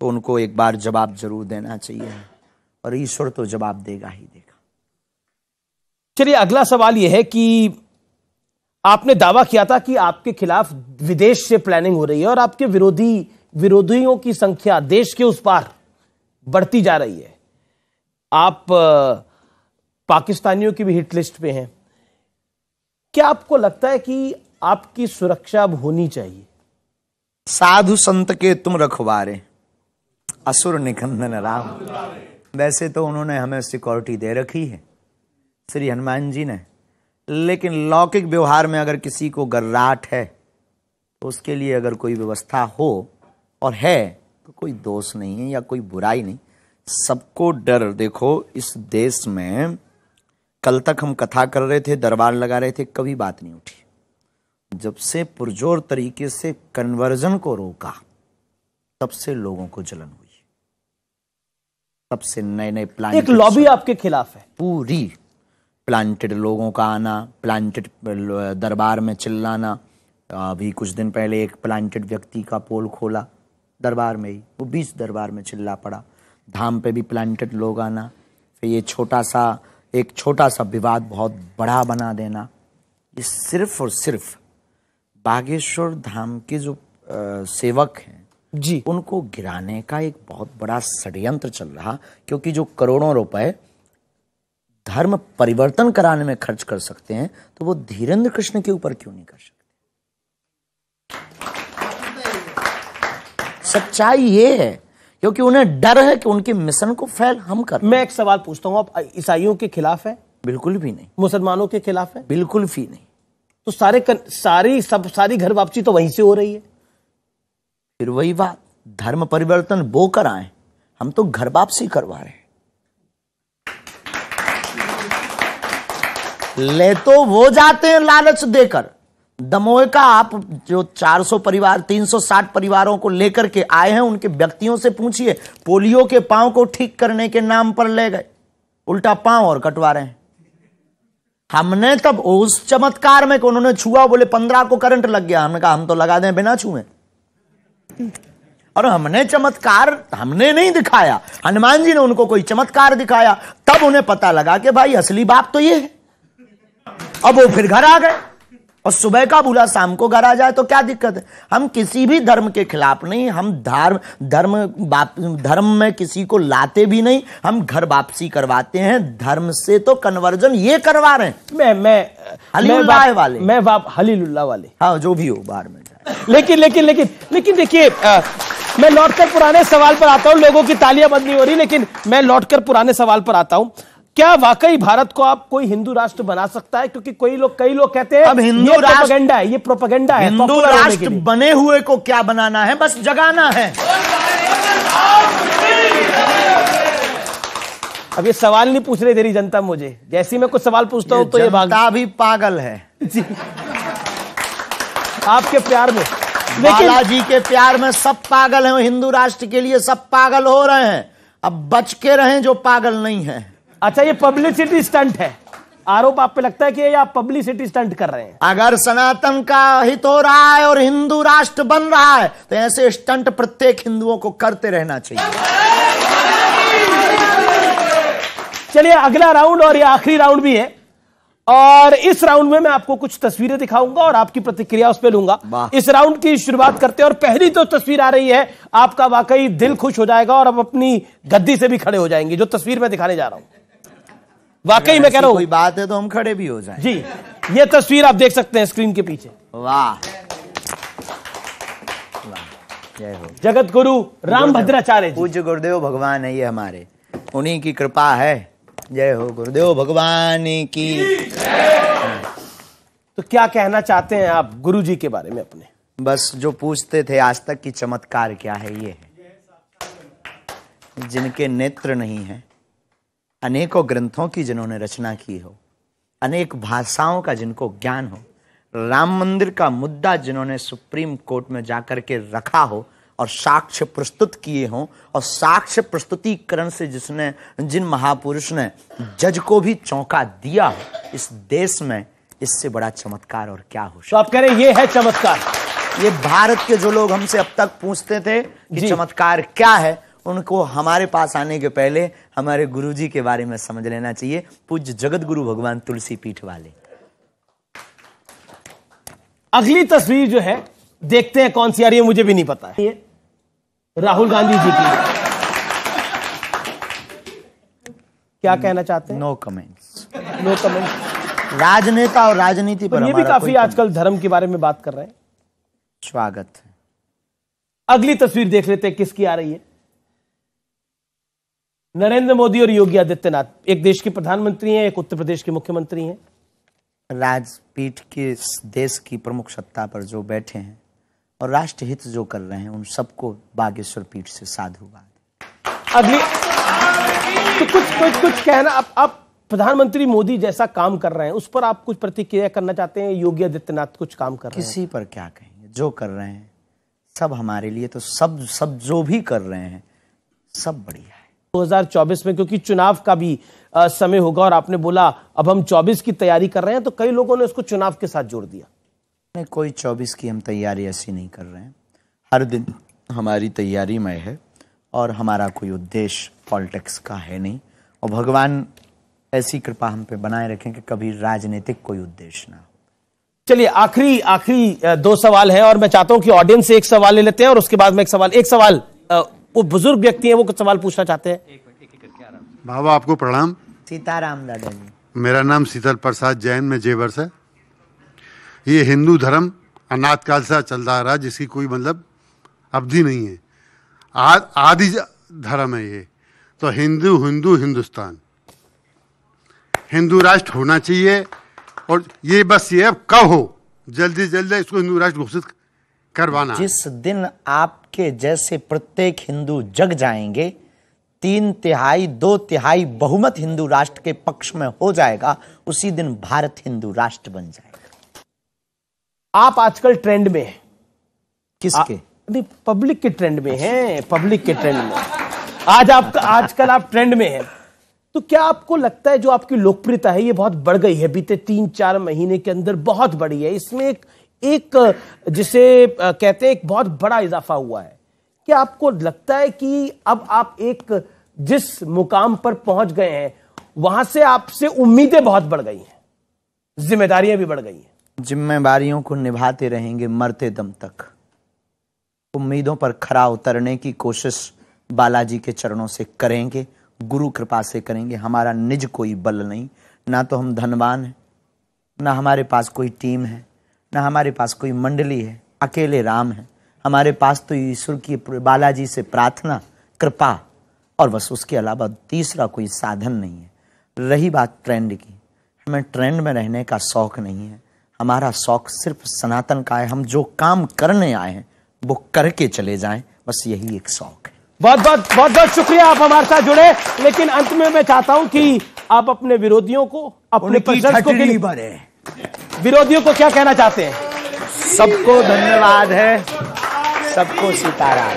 तो उनको एक बार जवाब जरूर देना चाहिए, और ईश्वर तो जवाब देगा ही देगा। चलिए, अगला सवाल यह है कि आपने दावा किया था कि आपके खिलाफ विदेश से प्लानिंग हो रही है और आपके विरोधियों की संख्या देश के उस पार बढ़ती जा रही है। आप पाकिस्तानियों की भी हिट लिस्ट पे हैं। क्या आपको लगता है कि आपकी सुरक्षा अब होनी चाहिए? साधु संत के तुम रखवारे, असुर निकंदन राम। वैसे तो उन्होंने हमें सिक्योरिटी दे रखी है, श्री हनुमान जी ने, लेकिन लौकिक व्यवहार में अगर किसी को गर्राहट है तो उसके लिए अगर कोई व्यवस्था हो और है तो कोई दोष नहीं है या कोई बुराई नहीं। सबको डर। देखो इस देश में कल तक हम कथा कर रहे थे, दरबार लगा रहे थे, कभी बात नहीं उठी। जब से पुरजोर तरीके से कन्वर्जन को रोका तब से लोगों को जलन हुई, तब से नए नए प्लान, एक लॉबी आपके खिलाफ है पूरी। प्लांटेड लोगों का आना, प्लांटेड दरबार में चिल्लाना। अभी कुछ दिन पहले एक प्लांटेड व्यक्ति का पोल खोला दरबार में ही, वो 20 दरबार में चिल्ला पड़ा। धाम पे भी प्लांटेड लोग आना, फिर ये एक छोटा सा विवाद बहुत बड़ा बना देना। ये सिर्फ और सिर्फ बागेश्वर धाम के जो सेवक हैं जी, उनको गिराने का एक बहुत बड़ा षड्यंत्र चल रहा, क्योंकि जो करोड़ों रुपए धर्म परिवर्तन कराने में खर्च कर सकते हैं तो वो धीरेन्द्र कृष्ण के ऊपर क्यों नहीं कर सकते? सच्चाई ये है, क्योंकि उन्हें डर है कि उनके मिशन को फेल हम कर। मैं एक सवाल पूछता हूं, आप ईसाइयों के खिलाफ है? बिल्कुल भी नहीं। मुसलमानों के खिलाफ है? बिल्कुल भी नहीं। तो सारी घर वापसी तो वहीं से हो रही है। फिर वही बात, धर्म परिवर्तन वो कराएं, हम तो घर वापसी करवा रहे हैं। ले तो वो जाते हैं लालच देकर। दमोह का आप जो 400 परिवार 360 परिवारों को लेकर के आए हैं, उनके व्यक्तियों से पूछिए, पोलियो के पांव को ठीक करने के नाम पर ले गए, उल्टा पांव और कटवा रहे हैं। हमने तब उस चमत्कार में उन्होंने छुआ, बोले 15 को करंट लग गया, हमने कहा हम तो लगा दें बिना छुए। और हमने चमत्कार हमने नहीं दिखाया, हनुमान जी ने उनको कोई चमत्कार दिखाया, तब उन्हें पता लगा कि भाई असली बाप तो ये है। अब वो फिर घर आ गए, और सुबह का भूला शाम को घर आ जाए तो क्या दिक्कत है? हम किसी भी धर्म के खिलाफ नहीं, हम धर्म में किसी को लाते भी नहीं, हम घर वापसी करवाते हैं। धर्म से तो कन्वर्जन ये करवा रहे हैं। मैं हलीलुल्लाह वाले, हाँ जो भी हो बाहर में जाए। लेकिन देखिए, मैं लौटकर पुराने सवाल पर आता हूं। लोगों की तालियां बंद नहीं हो रही, लेकिन मैं लौटकर पुराने सवाल पर आता हूं। क्या वाकई भारत को आप कोई हिंदू राष्ट्र बना सकता है? क्योंकि कई लोग कहते हैं अब हिंदू प्रोपेगेंडा है, ये प्रोपेगेंडा है। हिंदू राष्ट्र बने हुए को क्या बनाना है, बस जगाना है। अब ये सवाल नहीं पूछ रही तेरी जनता मुझे, जैसे मैं कुछ सवाल पूछता हूं तो ये जनता भी पागल है जी। आपके प्यार में, बालाजी के प्यार में सब पागल हैं। हिंदू राष्ट्र के लिए सब पागल हो रहे हैं। अब बच के रहें जो पागल नहीं है। अच्छा, ये पब्लिसिटी स्टंट है, आरोप आप पे लगता है कि ये आप पब्लिसिटी स्टंट कर रहे हैं? अगर सनातन का हित हो रहा है और हिंदू राष्ट्र बन रहा है तो ऐसे स्टंट प्रत्येक हिंदुओं को करते रहना चाहिए। चलिए अगला राउंड और ये आखिरी राउंड भी है, और इस राउंड में मैं आपको कुछ तस्वीरें दिखाऊंगा और आपकी प्रतिक्रिया उस पर लूंगा। इस राउंड की शुरुआत करते हैं और पहली तो तस्वीर आ रही है, आपका वाकई दिल खुश हो जाएगा और आप अपनी गद्दी से भी खड़े हो जाएंगे। जो तस्वीर मैं दिखाने जा रहा हूं, वाकई मैं कह रहा हूं, कोई बात है तो हम खड़े भी हो जाएं। जी, ये तस्वीर आप देख सकते हैं स्क्रीन के पीछे। वाह, जगत गुरु राम भद्राचार्य, पूज्य गुरुदेव भगवान है ये हमारे, उन्हीं की कृपा है। जय हो गुरुदेव भगवान की। तो क्या कहना चाहते हैं आप गुरु जी के बारे में अपने? बस जो पूछते थे आज तक की चमत्कार क्या है, ये है जिनके नेत्र नहीं है, अनेकों ग्रंथों की जिन्होंने रचना की हो, अनेक भाषाओं का जिनको ज्ञान हो, राम मंदिर का मुद्दा जिन्होंने सुप्रीम कोर्ट में जाकर के रखा हो और साक्ष्य प्रस्तुत किए हों, और साक्ष्य प्रस्तुतिकरण से जिन महापुरुष ने जज को भी चौंका दिया हो इस देश में, इससे बड़ा चमत्कार और क्या हो। तो आप कह रहे हैं ये है चमत्कार। ये भारत के जो लोग हमसे अब तक पूछते थे कि चमत्कार क्या है, उनको हमारे पास आने के पहले हमारे गुरुजी के बारे में समझ लेना चाहिए, पूज्य जगत गुरु भगवान तुलसी पीठ वाले। अगली तस्वीर जो है देखते हैं कौन सी आ रही है, मुझे भी नहीं पता है। ये राहुल गांधी जी की, क्या कहना चाहते हैं? No comments, no comments. राजनेता और राजनीति पर ये भी काफी आजकल धर्म के बारे में बात कर रहे हैं। स्वागत है। अगली तस्वीर देख लेते हैं किसकी आ रही है। नरेंद्र मोदी और योगी आदित्यनाथ, एक देश के प्रधानमंत्री हैं, एक उत्तर प्रदेश के मुख्यमंत्री हैं। राजपीठ के देश की प्रमुख सत्ता पर जो बैठे हैं और राष्ट्र हित जो कर रहे हैं, उन सबको बागेश्वर पीठ से साधुवाद। अगली तो कुछ कहना, आप प्रधानमंत्री मोदी जैसा काम कर रहे हैं उस पर आप कुछ प्रतिक्रिया करना चाहते हैं? योगी आदित्यनाथ कुछ काम कर रहे हैं, किसी पर क्या कहेंगे? जो कर रहे हैं सब हमारे लिए, तो सब जो भी कर रहे हैं सब बढ़िया है। 2024 में क्योंकि चुनाव का भी समय होगा और आपने बोला अब हम 24 की तैयारी कर रहे हैं, तो कई लोगों ने उसको चुनाव के साथ जोड़ दिया। नहीं, कोई 24 की हम तैयारी ऐसी नहीं कर रहे हैं। हर दिन हमारी तैयारी में है और हमारा कोई उद्देश्य पॉलिटिक्स का है नहीं, और भगवान ऐसी कृपा हम पे बनाए रखें कि कभी राजनीतिक कोई उद्देश्य ना हो। चलिए आखिरी 2 सवाल है और मैं चाहता हूं कि ऑडियंस से एक सवाल ले लेते हैं और उसके बाद में एक सवाल वो बुजुर्ग व्यक्ति है, वो कुछ सवाल पूछना चाहते हैं। बाबा आपको प्रणाम। सीताराम दादा जी। मेरा नाम शीतल प्रसाद जैन में जेवर से। ये हिंदू धर्म अनाथ काल से चलता आ रहा है, जिसकी कोई मतलब अवधि नहीं है, आदि धर्म है ये। तो हिंदुस्तान, हिंदू राष्ट्र होना चाहिए, और ये बस ये अब कब हो, जल्दी जल्दी इसको हिंदू राष्ट्र घोषित करवाना। जिस दिन आपके जैसे प्रत्येक हिंदू जग जाएंगे, 3/3 2/3 बहुमत हिंदू राष्ट्र के पक्ष में हो जाएगा, उसी दिन भारत हिंदू राष्ट्र बन जाएगा। आप आजकल ट्रेंड में हैं। किसके? नहीं, पब्लिक के ट्रेंड में हैं, पब्लिक के ट्रेंड में। आजकल आप ट्रेंड में हैं, तो क्या आपको लगता है जो आपकी लोकप्रियता है ये बहुत बढ़ गई है, बीते 3-4 महीने के अंदर बहुत बढ़ी है, इसमें एक जिसे कहते हैं एक बहुत बड़ा इजाफा हुआ है? क्या आपको लगता है कि अब आप एक जिस मुकाम पर पहुंच गए हैं वहां से आपसे उम्मीदें बहुत बढ़ गई हैं, जिम्मेदारियां भी बढ़ गई हैं? जिम्मेदारियों को निभाते रहेंगे मरते दम तक। उम्मीदों पर खरा उतरने की कोशिश बालाजी के चरणों से करेंगे, गुरु कृपा से करेंगे। हमारा निज कोई बल नहीं, ना तो हम धनवान हैं, ना हमारे पास कोई टीम है, ना हमारे पास कोई मंडली है, अकेले राम है। हमारे पास तो ईश्वर की बालाजी से प्रार्थना, कृपा, और बस उसके अलावा तीसरा कोई साधन नहीं है। रही बात ट्रेंड की, हमें ट्रेंड में रहने का शौक नहीं है, हमारा शौक सिर्फ सनातन का है। हम जो काम करने आए हैं वो करके चले जाएं, बस यही एक शौक है। बहुत बहुत शुक्रिया, आप हमारे साथ जुड़े। लेकिन अंत में मैं चाहता हूं कि आप अपने विरोधियों को, अपने विरोधियों को क्या कहना चाहते हैं? सबको धन्यवाद है, सबको सीताराम,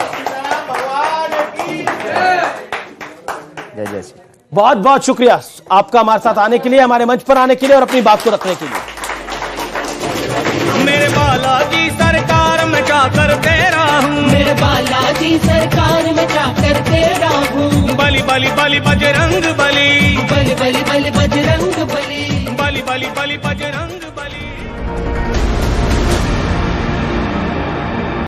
जय जय श्री। बहुत बहुत शुक्रिया आपका हमारे साथ आने के लिए, हमारे मंच पर आने के लिए और अपनी बात को रखने के लिए। मेरे बालाजी सरकार में क्या करते रहूं, मेरे बालाजी सरकार में क्या करते रहूं, बली बली बली बजरंग बली, बली बली बली बजरंग